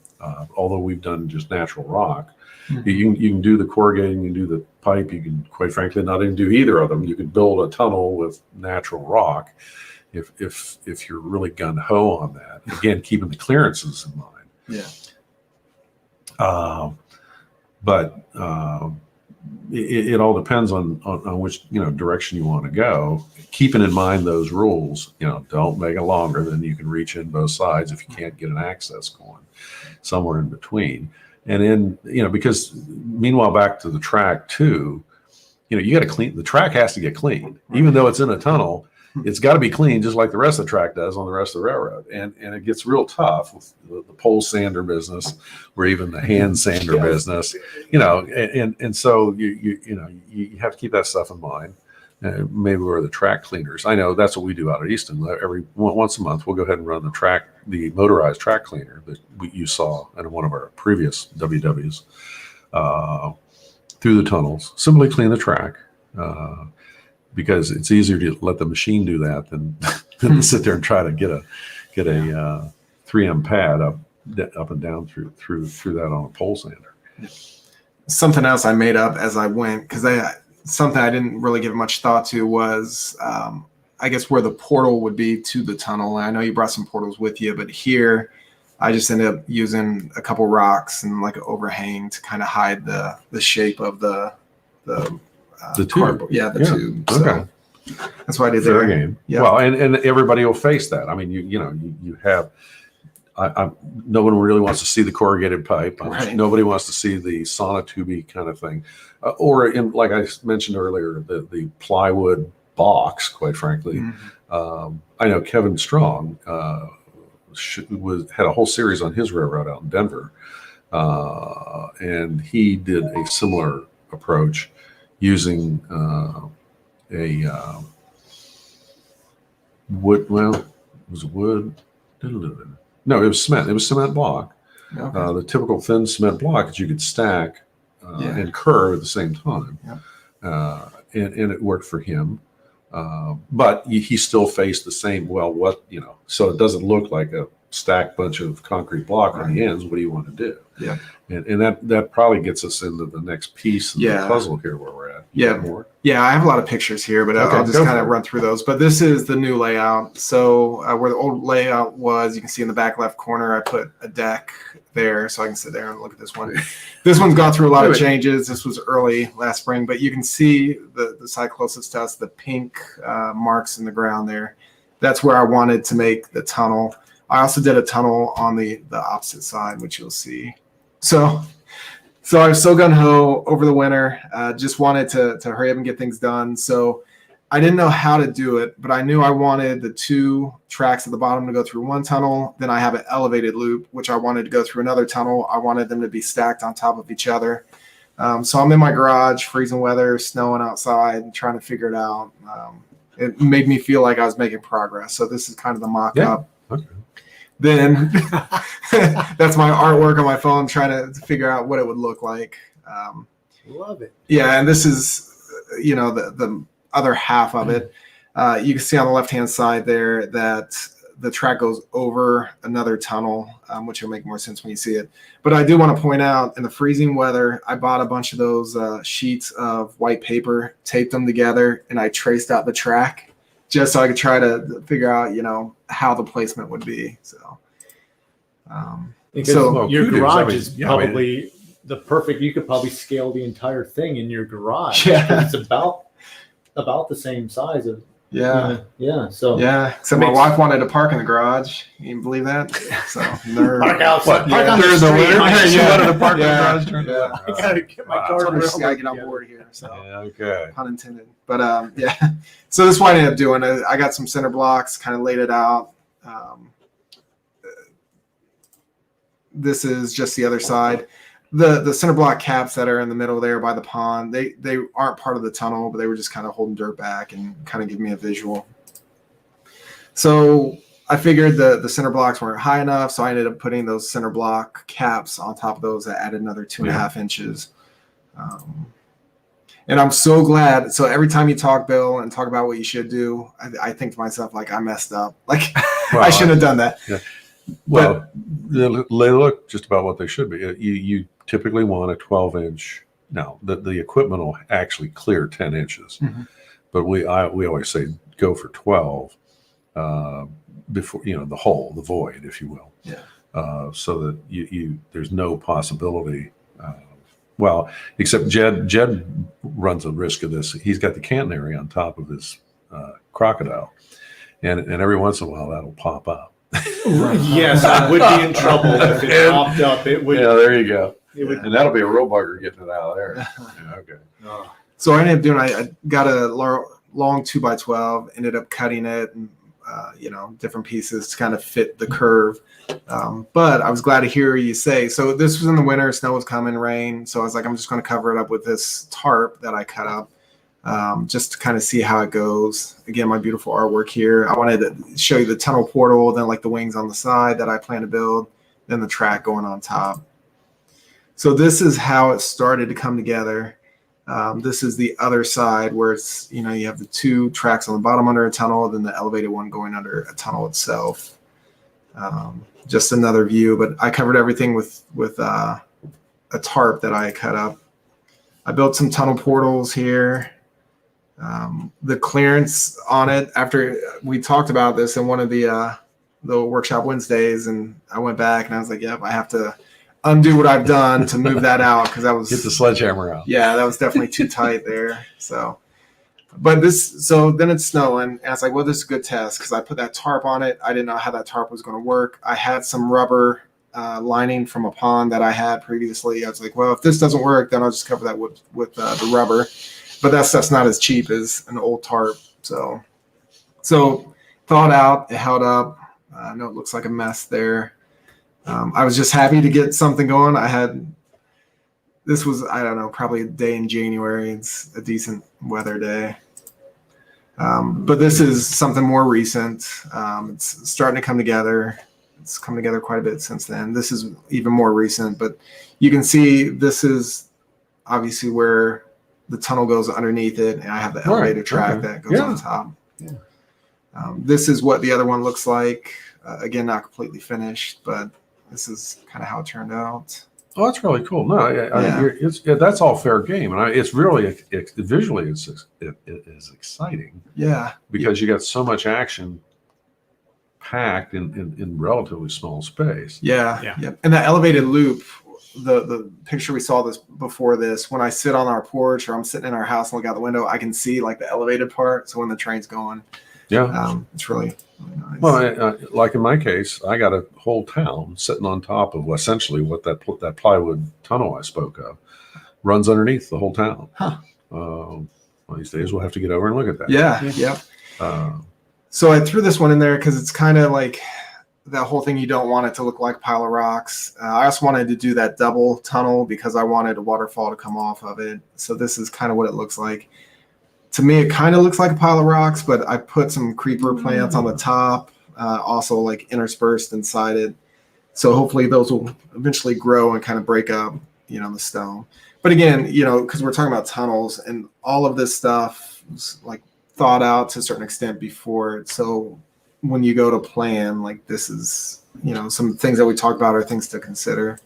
Although we've done just natural rock, you can do the corrugating, you can do the pipe, you can, quite frankly, not even do either of them. You can build a tunnel with natural rock if you're really gun ho on that. Again, keeping the clearances in mind. Yeah. But it all depends on which direction you want to go. Keeping in mind those rules, don't make it longer than you can reach in both sides if you can't get an access going somewhere in between. And then because meanwhile, back to the track too, you got to clean the track. Has to get cleaned, even though it's in a tunnel. It's got to be clean, just like the rest of the track does on the rest of the railroad. And it gets real tough with the pole sander business, or even the hand sander business, and so you have to keep that stuff in mind. Maybe we're the track cleaners. I know that's what we do out at Easton. Once a month, we'll go ahead and run the motorized track cleaner that you saw in one of our previous WWs through the tunnels. Simply clean the track. Because it's easier to let the machine do that than to sit there and try to get a 3M pad up and down through that on a pole sander. Something else I made up as I went, because something I didn't really give much thought to was I guess where the portal would be to the tunnel. And I know you brought some portals with you, but here I just ended up using a couple rocks and like an overhang to kind of hide the shape of the tube. The tube. So okay. That's what I did Fair there. game. Yeah. Well, and everybody will face that. I mean, you have. No one really wants to see the corrugated pipe. Right. Nobody wants to see the sonotube kind of thing, or like I mentioned earlier, the plywood box. Quite frankly, I know Kevin Strong had a whole series on his railroad out in Denver, and he did a similar approach. Using a wood, was it wood? No, it was cement. It was cement block. Okay. The typical thin cement block that you could stack and curve at the same time. Yeah. and it worked for him. But he still faced the same. Well, so it doesn't look like a stacked bunch of concrete block on the ends. What do you want to do? Yeah. And that probably gets us into the next piece of the puzzle here where we're at. You got more? Yeah, I have a lot of pictures here, but Okay, I'll just go kind for of it. run through those. But this is the new layout. So where the old layout was, you can see in the back left corner, I put a deck there so I can sit there and look at this one. This one's gone through a lot of changes. This was early last spring, but you can see the side closest to us, the pink marks in the ground there. That's where I wanted to make the tunnel. I also did a tunnel on the opposite side, which you'll see. So I was so gung-ho over the winter, just wanted to hurry up and get things done. So I didn't know how to do it, but I knew I wanted the 2 tracks at the bottom to go through one tunnel. Then I have an elevated loop, which I wanted to go through another tunnel. I wanted them to be stacked on top of each other. So I'm in my garage, freezing weather, snowing outside, trying to figure it out. It made me feel like I was making progress. So this is kind of the mock-up. Yeah. Okay. Then that's my artwork on my phone, trying to figure out what it would look like. Love it. Yeah, and this is, the other half of it. You can see on the left-hand side there that the track goes over another tunnel, which will make more sense when you see it. But I do want to point out, in the freezing weather, I bought a bunch of those sheets of white paper, taped them together, and I traced out the track just so I could try to figure out, how the placement would be. So, Because So- your kudos. garage I mean, is yeah, I mean- probably the perfect. You could probably scale the entire thing in your garage. Yeah. It's about the same size of. yeah. Yeah. So. Yeah, except my Makes- wife wanted to park in the garage. You can believe that? So, nerd. Park outside. What? Park Yeah. on the During the street. winter? Yeah. She wanted to park in the Yeah. garage during the Yeah. winter. I gotta get my Wow. car. Told her she's around gotta get on together. board here. So. Yeah, okay. Pun intended. But yeah. So this is what I ended up doing. I got some center blocks, kind of laid it out. This is just the other side. The center block caps that are in the middle there by the pond, they aren't part of the tunnel, but they were just kind of holding dirt back and kind of giving me a visual. So I figured the center blocks weren't high enough, so I ended up putting those center block caps on top of those that added another 2.5 inches. And I'm so glad. So every time you talk, Bill, and talk about what you should do, I think to myself, like, I messed up. Like, Well, I shouldn't have done that. Well, they look just about what they should be. You typically want a 12-inch. Now, the equipment will actually clear 10 inches, Mhm. but we always say go for 12 before the hole, the void, if you will. Yeah. So that you there's no possibility. Well, except Jed runs a risk of this. He's got the catenary on top of his crocodile, and every once in a while that'll pop up. Yes, I would be in trouble if it popped up. It would. Yeah, there you go. It would. And that'll be a real bugger getting it out of there. Yeah, okay. So I ended up doing, I got a long 2x12, ended up cutting it and, different pieces to kind of fit the curve. But I was glad to hear you say, so this was in the winter, snow was coming, rain. So I was like, I'm just going to cover it up with this tarp that I cut up. Just to kind of see how it goes. Again, my beautiful artwork here. I wanted to show you the tunnel portal, then like the wings on the side that I plan to build, then the track going on top. So this is how it started to come together. This is the other side where it's, you have the 2 tracks on the bottom under a tunnel, then the elevated one going under a tunnel itself. Just another view, but I covered everything with a tarp that I cut up. I built some tunnel portals here. The clearance on it, after we talked about this in one of the workshop Wednesdays, and I went back and I was like, yep, I have to undo what I've done to move that out, because that was Get the sledgehammer out. yeah, that was definitely too tight there. So then it's snowing, and I was like, well, this is a good test, because I put that tarp on it. I didn't know how that tarp was going to work. I had some rubber lining from a pond that I had previously. I was like, well, if this doesn't work, then I'll just cover that with the rubber. But that stuff's not as cheap as an old tarp. So thawed out, it held up. I know it looks like a mess there. I was just happy to get something going. This was, I don't know, probably a day in January. It's a decent weather day. But this is something more recent. It's starting to come together. It's come together quite a bit since then. This is even more recent, but you can see this is obviously where the tunnel goes underneath it, and I have the Right, elevator track okay. that goes Yeah. on top. Yeah. This is what the other one looks like. Again, not completely finished, but this is kind of how it turned out. Oh, that's really cool. No, that's all fair game, and it's really visually it is exciting Yeah, because you got so much action packed in relatively small space. yeah, Yeah. yep. And that elevated loop, the picture we saw this before this, when I sit on our porch or I'm sitting in our house and look out the window, I can see like the elevated part. So when the train's going, Yeah. it's really, really nice. Well, like in my case, I got a whole town sitting on top of essentially what that plywood tunnel I spoke of runs underneath the whole town. Huh. One of these days we'll have to get over and look at that. Yeah, Yeah. yep. Uh, So I threw this one in there because it's kind of like that whole thing. You don't want it to look like a pile of rocks. I also wanted to do that double tunnel because I wanted a waterfall to come off of it. So this is kind of what it looks like. To me, it kind of looks like a pile of rocks, but I put some creeper plants on the top, also like interspersed inside it. So hopefully those will eventually grow and kind of break up, the stone. But again, because we're talking about tunnels and all of this stuff was like thought out to a certain extent before. So when you go to plan, like this is, some things that we talk about are things to consider.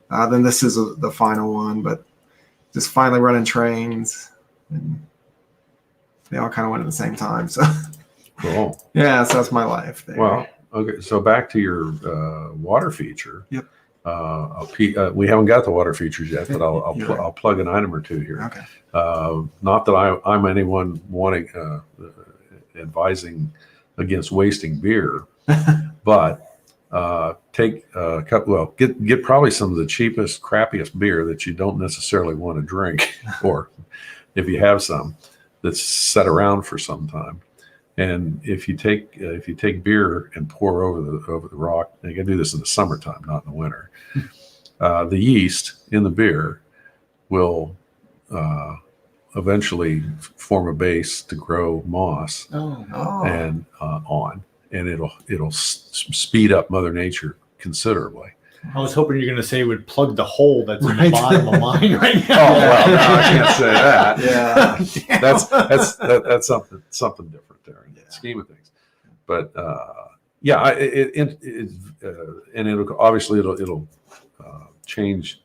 Then this is the final one, but just finally running trains, and they all kind of went at the same time. So cool. yeah, so that's my life there. Well, okay. So back to your water feature. Yep. We haven't got the water features yet, but I'll You're right. I'll plug an item or two here. Okay. Not that I'm anyone wanting advising against wasting beer, but take a couple. Well, get probably some of the cheapest, crappiest beer that you don't necessarily want to drink, or if you have some that's set around for some time. And if you take beer and pour over the rock, and you can do this in the summertime, not in the winter. The yeast in the beer will eventually form a base to grow moss Oh. and and it'll speed up Mother Nature considerably. I was hoping you're going to say it would plug the hole that's in the Right. bottom of mine right Oh now. well, no, I can't say that. Yeah. That's something different there in the scheme of things. But and it'll change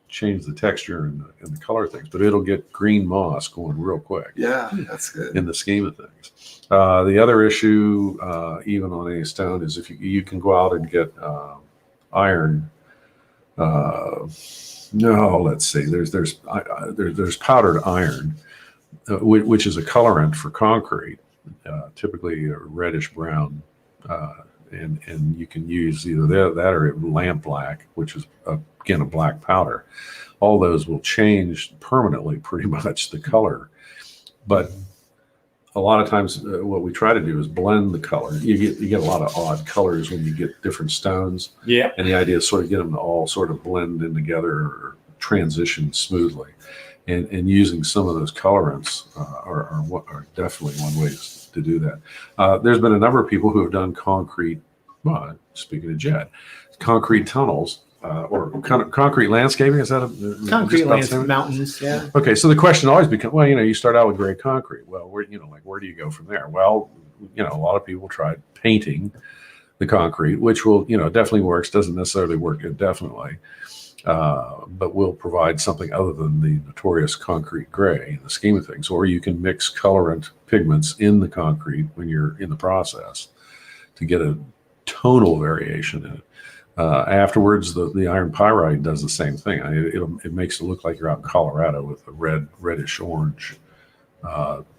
the texture and the color of things, but it'll get green moss going real quick. Yeah, that's good. In the scheme of things. The other issue, even on any stone, is if you can go out and get iron. No, let's see. There's powdered iron, which is a colorant for concrete, typically a reddish brown, and you can use either that or lamp black, which is again a black powder. All those will change permanently, pretty much the color, but a lot of times what we try to do is blend the color. You get a lot of odd colors when you get different stones. Yeah. And the idea is sort of get them to all sort of blend in together or transition smoothly. And using some of those colorants are definitely one way to do that. There's been a number of people who have done concrete, well, speaking of Jed, concrete tunnels or concrete landscaping. Is that Concrete lands, landscape? mountains. Yeah. Okay, so the question always becomes, well, you start out with gray concrete. Well, where do you go from there? Well, a lot of people tried painting the concrete, which will, definitely works. Doesn't necessarily work indefinitely, but will provide something other than the notorious concrete gray in the scheme of things. Or you can mix colorant pigments in the concrete when you're in the process to get a tonal variation in it. Afterwards, the iron pyrite does the same thing. It makes it look like you're out in Colorado with a reddish orange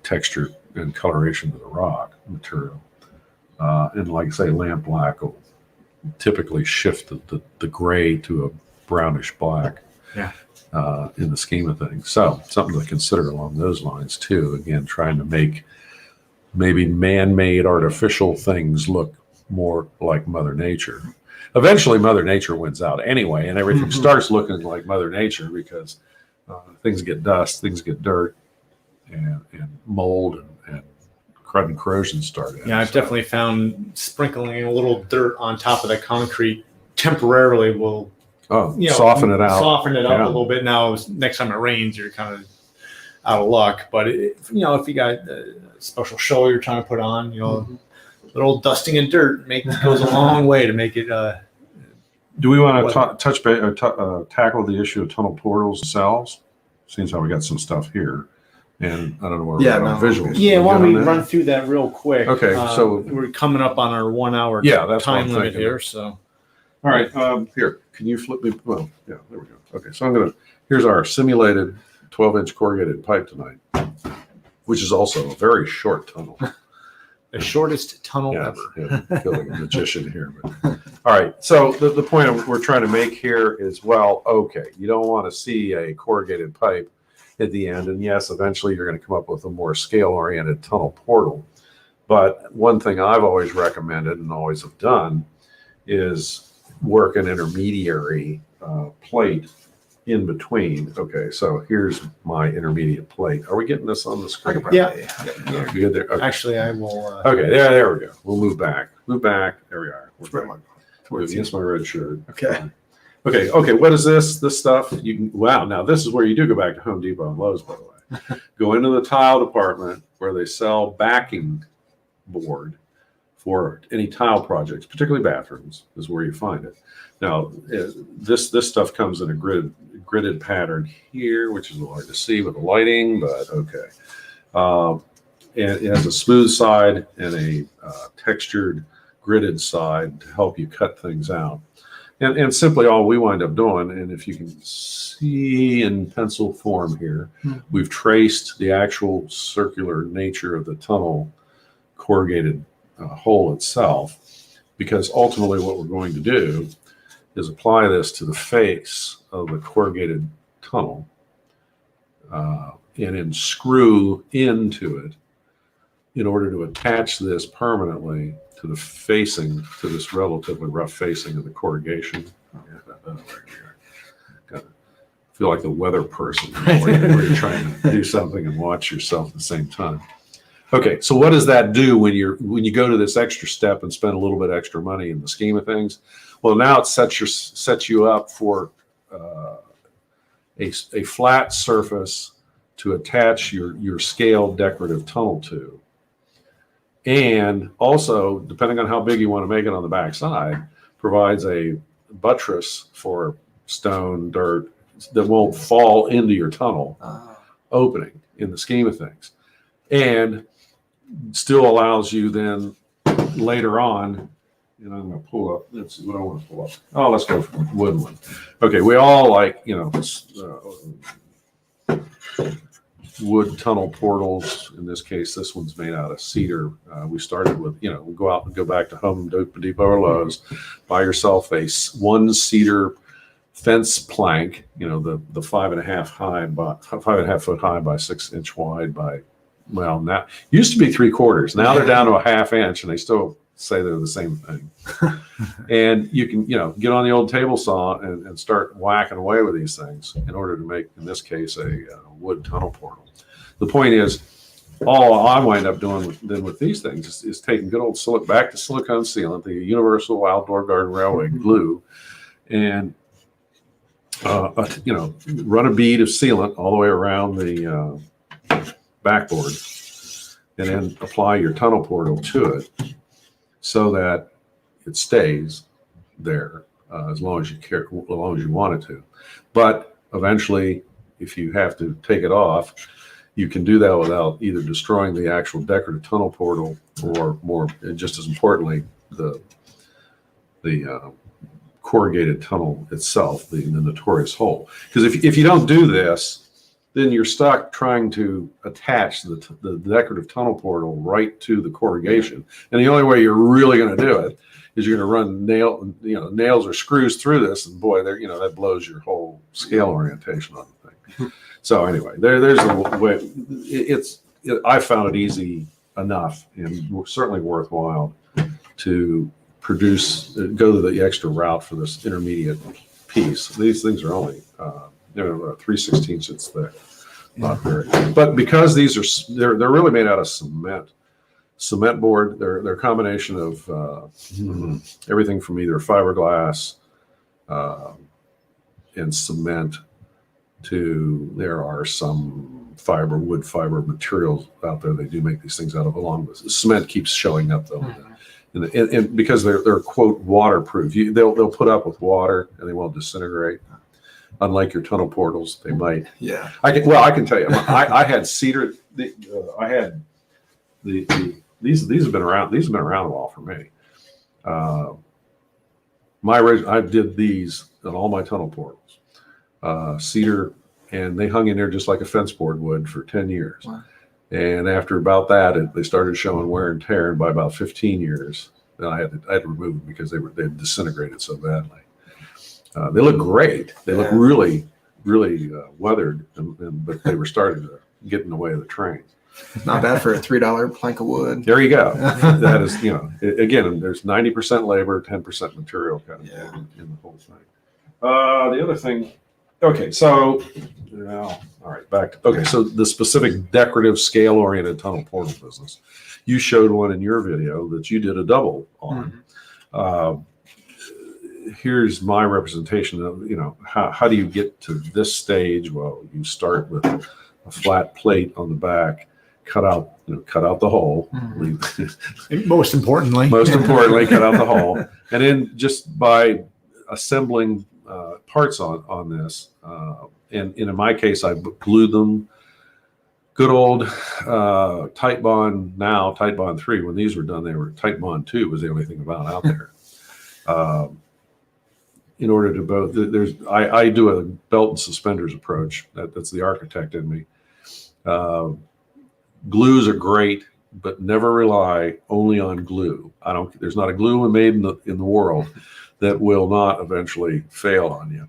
texture and coloration to the rock material. And like I say, lamp black will typically shift the gray to a brownish black. Yeah. In the scheme of things. So something to consider along those lines too. Again, trying to make maybe man-made artificial things look more like Mother Nature. Eventually, Mother Nature wins out anyway, and everything starts looking like Mother Nature because things get dust, things get dirt, and mold and crud and corrosion start in. Yeah, I've definitely found sprinkling a little dirt on top of the concrete temporarily will soften it out. Soften it up Yeah. a little bit. Now, next time it rains, you're kind of out of luck. But if you got a special show you're trying to put on, little dusting and dirt goes a long way to make it. Do we want to touch base or tackle the issue of tunnel portals themselves? Seems how we got some stuff here, and I don't know where we're at on visuals. Yeah, why don't Good we on that? run through that real quick? Okay, so- we're coming up on our 1 hour Yeah, that's what I'm time limit thinking. here. So All right, here, can you flip me? Well, yeah, there we go. Okay, so here's our simulated 12-inch corrugated pipe tonight, which is also a very short tunnel. the shortest tunnel Yeah, ever. yeah, I feel like a magician here. But. All right, so the point we're trying to make here is, well, okay, you don't want to see a corrugated pipe at the end, and yes, eventually you're going to come up with a more scale-oriented tunnel portal. But one thing I've always recommended and always have done is work an intermediary plate in between. Okay, so here's my intermediate plate. Are we getting this on the screen? Yeah. You good there? Okay. Actually, I will. Okay, there we go. We'll move back. Move back. There we are. Spread my- Against my red shirt. Okay. Okay. What is this? This stuff? You can. Wow. Now this is where you do go back to Home Depot and Lowe's, by the way. Go into the tile department where they sell backing board for any tile projects, particularly bathrooms, is where you find it. Now, this stuff comes in a gridded pattern here, which is a little hard to see with the lighting, but okay. And it has a smooth side and a textured gridded side to help you cut things out. And simply all we wind up doing, and if you can see in pencil form here, we've traced the actual circular nature of the tunnel corrugated hole itself, because ultimately what we're going to do is apply this to the face of the corrugated tunnel and then screw into it in order to attach this permanently to the facing, to this relatively rough facing of the corrugation. Got to feel like the weather person where you're trying to do something and watch yourself at the same time. Okay, so what does that do when you go to this extra step and spend a little bit extra money in the scheme of things? Well, now it sets you up for a flat surface to attach your scaled decorative tunnel to. And also, depending on how big you want to make it on the back side, provides a buttress for stone, dirt that won't fall into your tunnel opening in the scheme of things. And still allows you then later on, and I'm going to pull up, let's see what I want to pull up. Oh, let's go for the wood one. Okay, we all like, wood tunnel portals. In this case, this one's made out of cedar. We started with, we go out and go back to Home Depot or Lowe's, buy yourself one cedar fence plank, the 5.5 foot high by 6 inch wide by, well, now used to be 3/4. Now they're down to a 1/2 inch, and they still say they're the same thing. And you can, get on the old table saw and start whacking away with these things in order to make, in this case, a wood tunnel portal. The point is, all I wind up doing with these things is taking good old back to silicone sealant, the Universal Outdoor Garden Railway glue, and run a bead of sealant all the way around the backboard, and then apply your tunnel portal to it so that it stays there as long as you care, as long as you want it to. But eventually, if you have to take it off, you can do that without either destroying the actual decorative tunnel portal or, more, just as importantly, the corrugated tunnel itself, the notorious hole. Because if you don't do this, then you're stuck trying to attach the decorative tunnel portal right to the corrugation. And the only way you're really going to do it is you're going to run nails or screws through this, and boy, that blows your whole scale orientation on the thing. So anyway, there's a way. I found it easy enough and certainly worthwhile to go to the extra route for this intermediate piece. These things are only 3/16 inches thick, not very. But because these are they're really made out of cement board. They're a combination of everything from either fiberglass and cement to there are some fiber, wood fiber materials out there. They do make these things out of, along with cement keeps showing up though. And because they're quote waterproof, they'll put up with water and they won't disintegrate. Unlike your tunnel portals, they might. Yeah. I can tell you, I had cedar. I had these have been around. These have been around a while for me. I did these on all my tunnel portals, cedar, and they hung in there just like a fence board would for 10 years. Wow. And after about that, they started showing wear and tear. And by about 15 years, then I had to remove them because they disintegrated so badly. They look great. They look really, really weathered, but they were starting to get in the way of the train. Not bad for a $3 plank of wood. There you go. That is, again, there's 90% labor, 10% material kind of in the whole thing. The other thing, okay, so, all right, so the specific decorative scale-oriented tunnel portal business. You showed one in your video that you did a double on. Here's my representation of, how do you get to this stage? Well, you start with a flat plate on the back, cut out the hole. Most importantly, cut out the hole, and then just by assembling parts on this, and in my case, I glued them. Good old Titebond 3. When these were done, they were Titebond 2 was the only thing about out there. In order to both, I do a belt and suspenders approach. That's the architect in me. Glues are great, but never rely only on glue. There's not a glue made in the world that will not eventually fail on you.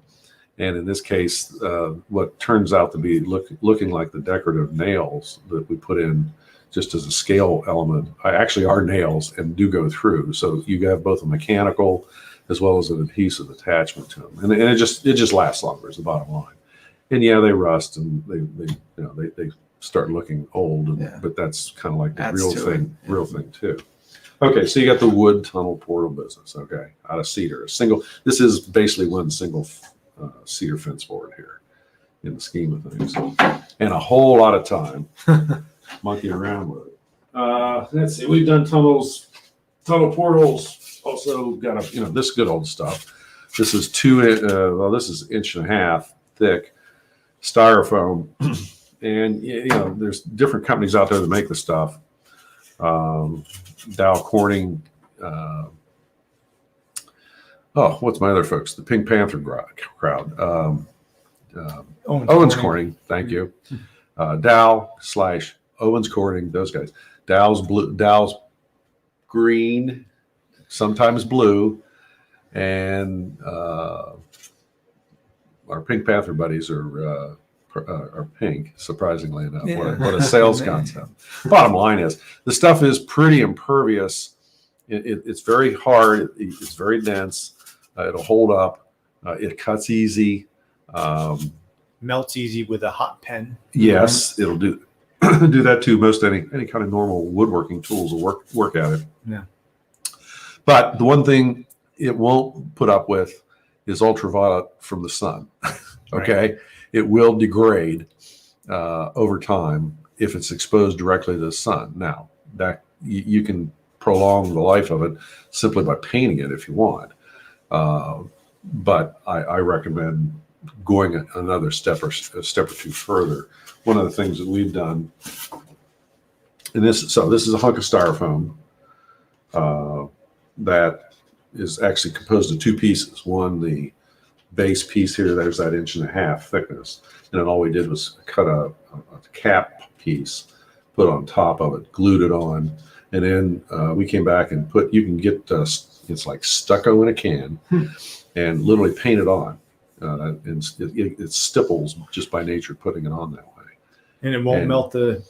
And in this case, what turns out to be looking like the decorative nails that we put in just as a scale element, actually are nails and do go through. So you have both a mechanical as well as an adhesive attachment to them, and it just lasts longer. Is the bottom line. And yeah, they rust and they start looking old, but that's kind of like the real thing too. Okay, so you got the wood tunnel portal business. Okay, out of cedar, this is basically one single cedar fence board here in the scheme of things, and a whole lot of time monkeying around with it. Let's see, we've done tunnel portals. Also got this good old stuff. This is this is 1.5 inch thick styrofoam, and there's different companies out there that make the stuff. Dow Corning. What's my other folks? The Pink Panther crowd. Owens Corning. Thank you. Dow / Owens Corning. Those guys. Dow's blue. Dow's green. Sometimes blue, and our Pink Panther buddies are pink. Surprisingly enough, what a sales concept. Bottom line is, the stuff is pretty impervious. It's very hard. It's very dense. It'll hold up. It cuts easy. Melts easy with a hot pen. Yes, it'll do that too. Most any kind of normal woodworking tools will work at it. Yeah. But the one thing it won't put up with is ultraviolet from the sun. Okay, right. It will degrade over time if it's exposed directly to the sun. Now, that you can prolong the life of it simply by painting it if you want. But I recommend going another step or two further. One of the things that we've done, and this is a hunk of styrofoam. That is actually composed of two pieces. One, the base piece here, there's that 1.5 inch thickness. And then all we did was cut a cap piece, put on top of it, glued it on. And then we came back and you can get, it's like stucco in a can, and literally paint it on. And it stipples just by nature putting it on that way. And it won't melt the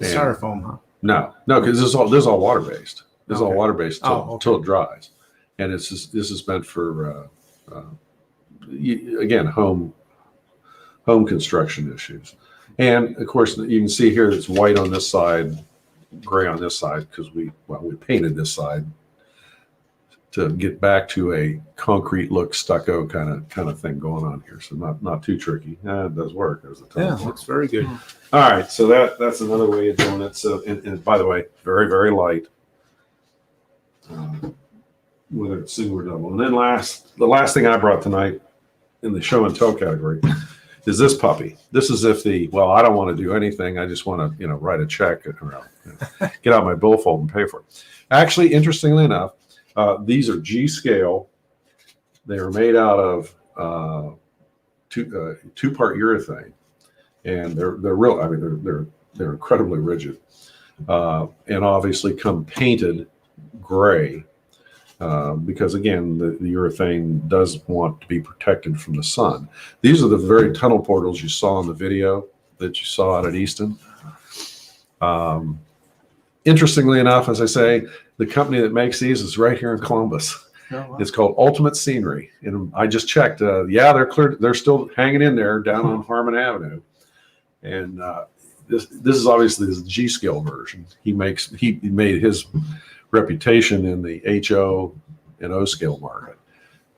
styrofoam, huh? No, because this is all water-based. This is all water-based until it dries. And this is meant for, again, home construction issues. And, of course, you can see here it's white on this side, gray on this side, because we painted this side to get back to a concrete look stucco kind of thing going on here. So not too tricky. It does work. There's a tunnel portal. looks very good. All right, so that's another way of doing it. So, and by the way, very, very light, whether it's single or double. And then the last thing I brought tonight in the show and tell category is this puppy. This is if I don't want to do anything. I just want to, write a check or get out my billfold and pay for it. Actually, interestingly enough, these are G scale. They are made out of two-part urethane. And they're real. I mean, they're incredibly rigid, and obviously come painted gray because again, the urethane does want to be protected from the sun. These are the very tunnel portals you saw in the video that you saw out at Easton. Interestingly enough, as I say, the company that makes these is right here in Columbus. Oh, wow. It's called Ultimate Scenery, and I just checked. They're clear. They're still hanging in there down on Harmon Avenue. And this is obviously the G scale version. He made his reputation in the HO and O scale market.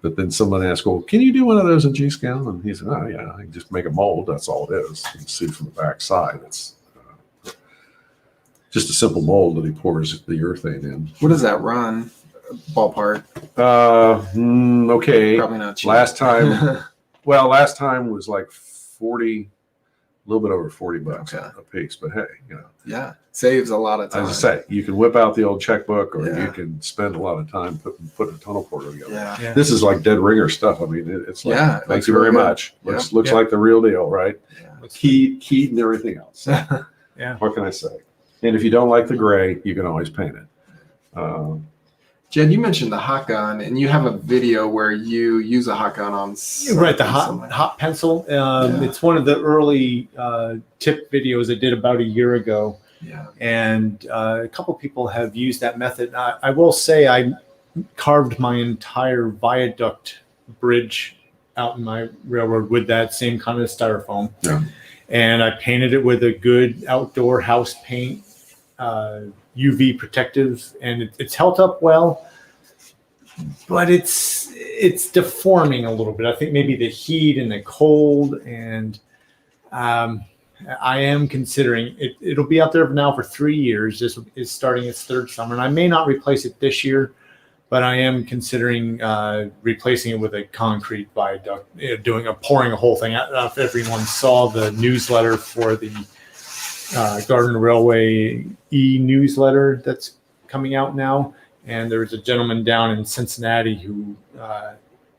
But then someone asked, "Well, can you do one of those in G scale?" And he said, "Oh yeah, I can just make a mold. That's all it is. You can see from the back side. It's just a simple mold that he pours the urethane in." What does that run? Ballpark? Okay. Probably not cheap. Last time was like 40. A little bit over $40 a piece, but hey, Yeah, saves a lot of time. as I say, you can whip out the old checkbook, or Yeah. you can spend a lot of time putting a tunnel portal together. Yeah. This is like dead ringer stuff. I mean, it's like, Yeah, it thank looks you very real good. much. Looks Yeah. like the real deal, right? Yeah. Keyed and everything else. Yeah. What can I say? And if you don't like the gray, you can always paint it. Jed, you mentioned the hot gun, and you have a video where you use a hot gun on Right, the something. hot pencil. Yeah. It's one of the early tip videos I did about a year ago, Yeah. and a couple people have used that method. I will say I carved my entire viaduct bridge out in my railroad with that same kind of styrofoam, and I painted it with a good outdoor house paint, UV protective, and it's held up well. But it's deforming a little bit. I think maybe the heat and the cold, and I am considering it. It'll be out there now for 3 years. This is starting its third summer, and I may not replace it this year, but I am considering replacing it with a concrete viaduct, pouring a whole thing. I don't know if everyone saw the newsletter for the Garden Railway e-newsletter that's coming out now. And there's a gentleman down in Cincinnati who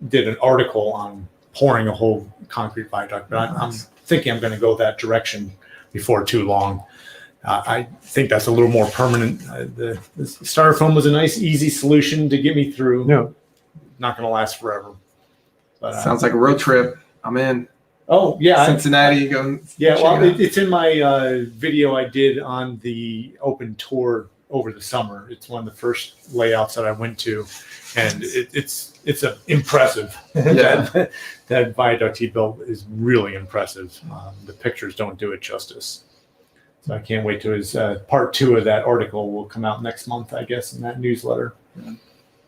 did an article on pouring a whole concrete viaduct. But I'm thinking I'm going to go that direction before too long. I think that's a little more permanent. The styrofoam was a nice, easy solution to get me through. No. Not going to last forever. But Sounds like a road trip. I'm in. oh yeah, Cincinnati, go. yeah. check Well, it out. it's in my video I did on the open tour over the summer. It's one of the first layouts that I went to, and it's impressive. Yeah. that viaduct he built is really impressive. The pictures don't do it justice. So I can't wait to his part 2 of that article will come out next month, I guess, in that newsletter. Yeah.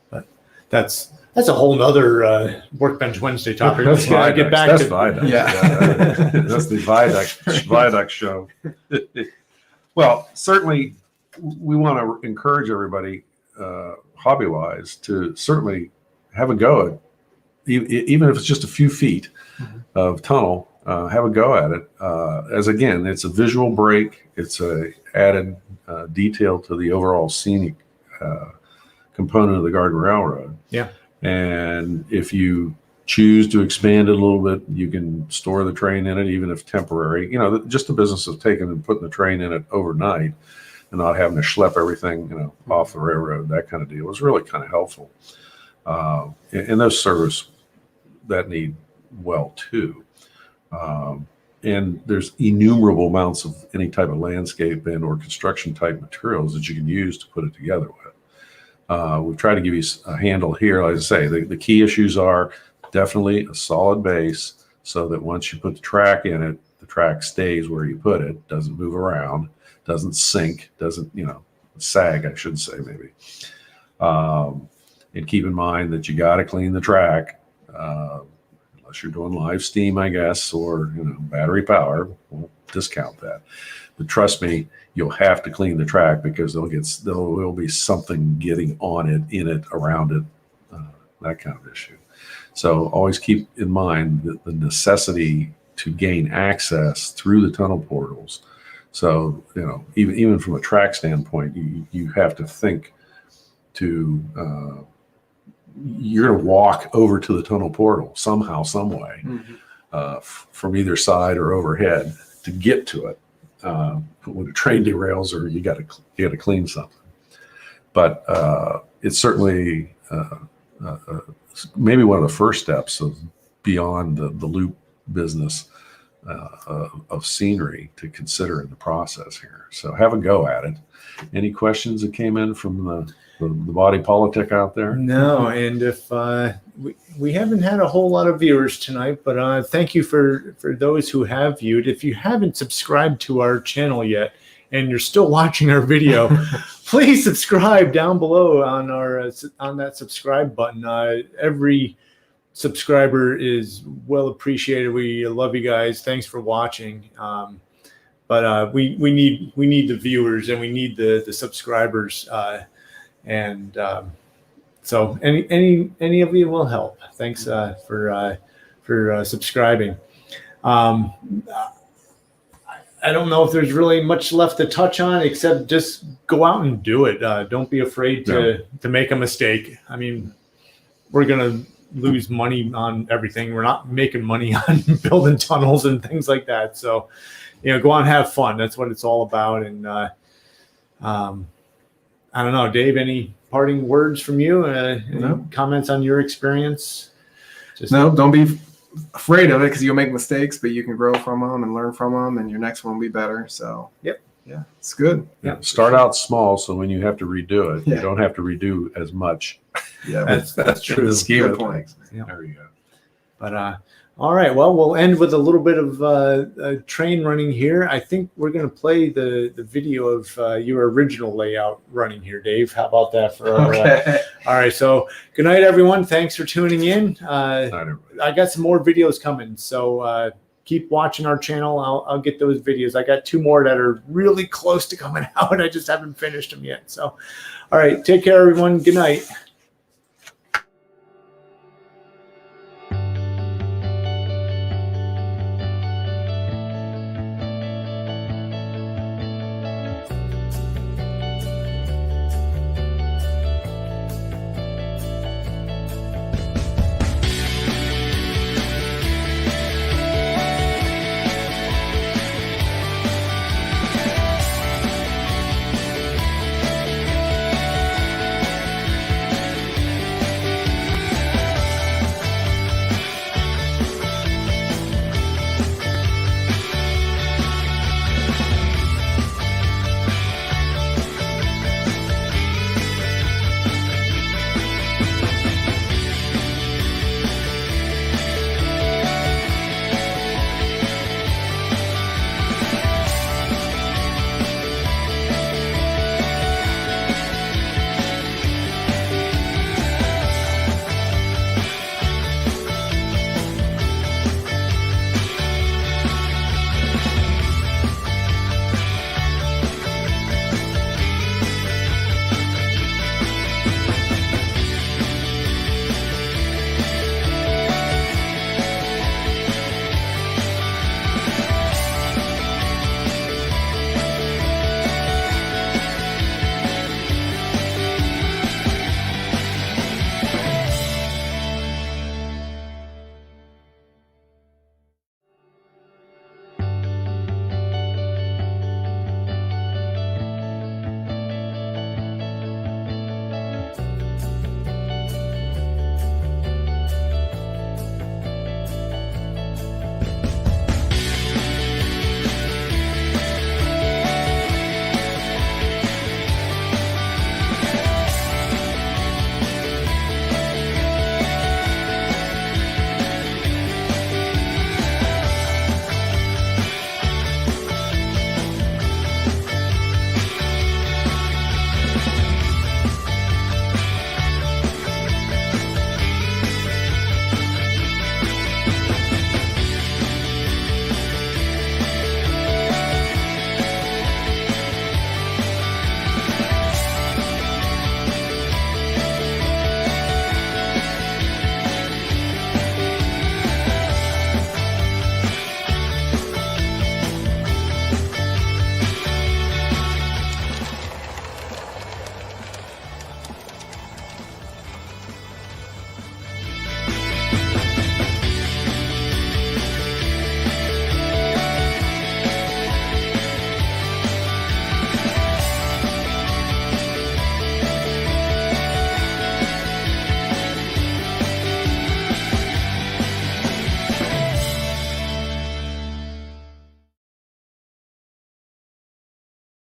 But that's a whole nother Workbench Wednesday topic. That's Let's get back That's to viaduct. Yeah. That's the viaduct show. Well, certainly we want to encourage everybody, hobby-wise, to certainly have a go at, even if it's just a few feet of tunnel, have a go at it. As again, it's a visual break. It's a added detail to the overall scenic component of the Garden Railroad. Yeah. And if you choose to expand it a little bit, you can store the train in it, even if temporary. Just the business of taking and putting the train in it overnight and not having to schlep everything, off the railroad, that kind of deal was really kind of helpful. And those service that need well too. And there's innumerable amounts of any type of landscape and or construction type materials that you can use to put it together with. We've tried to give you a handle here. Like I say, the key issues are definitely a solid base so that once you put the track in it, the track stays where you put it, doesn't move around, doesn't sink, doesn't, sag, I should say maybe. And keep in mind that you got to clean the track, unless you're doing live steam, I guess, or battery power. We'll discount that. But trust me, you'll have to clean the track because there will be something getting on it, in it, around it, that kind of issue. So always keep in mind the necessity to gain access through the tunnel portals. So, even from a track standpoint, you have to think to, you're going to walk over to the tunnel portal somehow, some way, from either side or overhead to get to it. When a train derails, or you got to clean something. But it's certainly maybe one of the first steps of beyond the loop business of scenery to consider in the process here. So have a go at it. Any questions that came in from the body politic out there? No, and if we haven't had a whole lot of viewers tonight, but thank you for those who have viewed. If you haven't subscribed to our channel yet and you're still watching our video, please subscribe down below on that subscribe button. Every subscriber is well appreciated. We love you guys. Thanks for watching. But we need the viewers, and we need the subscribers. So any of you will help. Thanks for subscribing. I don't know if there's really much left to touch on, except just go out and do it. Don't be afraid to make a mistake. I mean, we're gonna lose money on everything. We're not making money on building tunnels and things like that. So, go out and have fun. That's what it's all about. And I don't know, Dave, any parting words from you? Any comments on your experience? No, don't be afraid of it, because you'll make mistakes, but you can grow from them and learn from them, and your next one will be better. So, yeah, it's good. Yeah. Start out small, so when you have to redo it, you don't have to redo as much. Yeah, that's true. The scheme of Good things. Yeah. There you go. But all right, well, we'll end with a little bit of train running here. I think we're going to play the video of your original layout running here, Dave. How about that? Okay. All right, so good night, everyone. Thanks for tuning in. Night, everybody. I got some more videos coming, so keep watching our channel. I'll get those videos. I got 2 more that are really close to coming out. I just haven't finished them yet. So, all right, take care, everyone. Good night.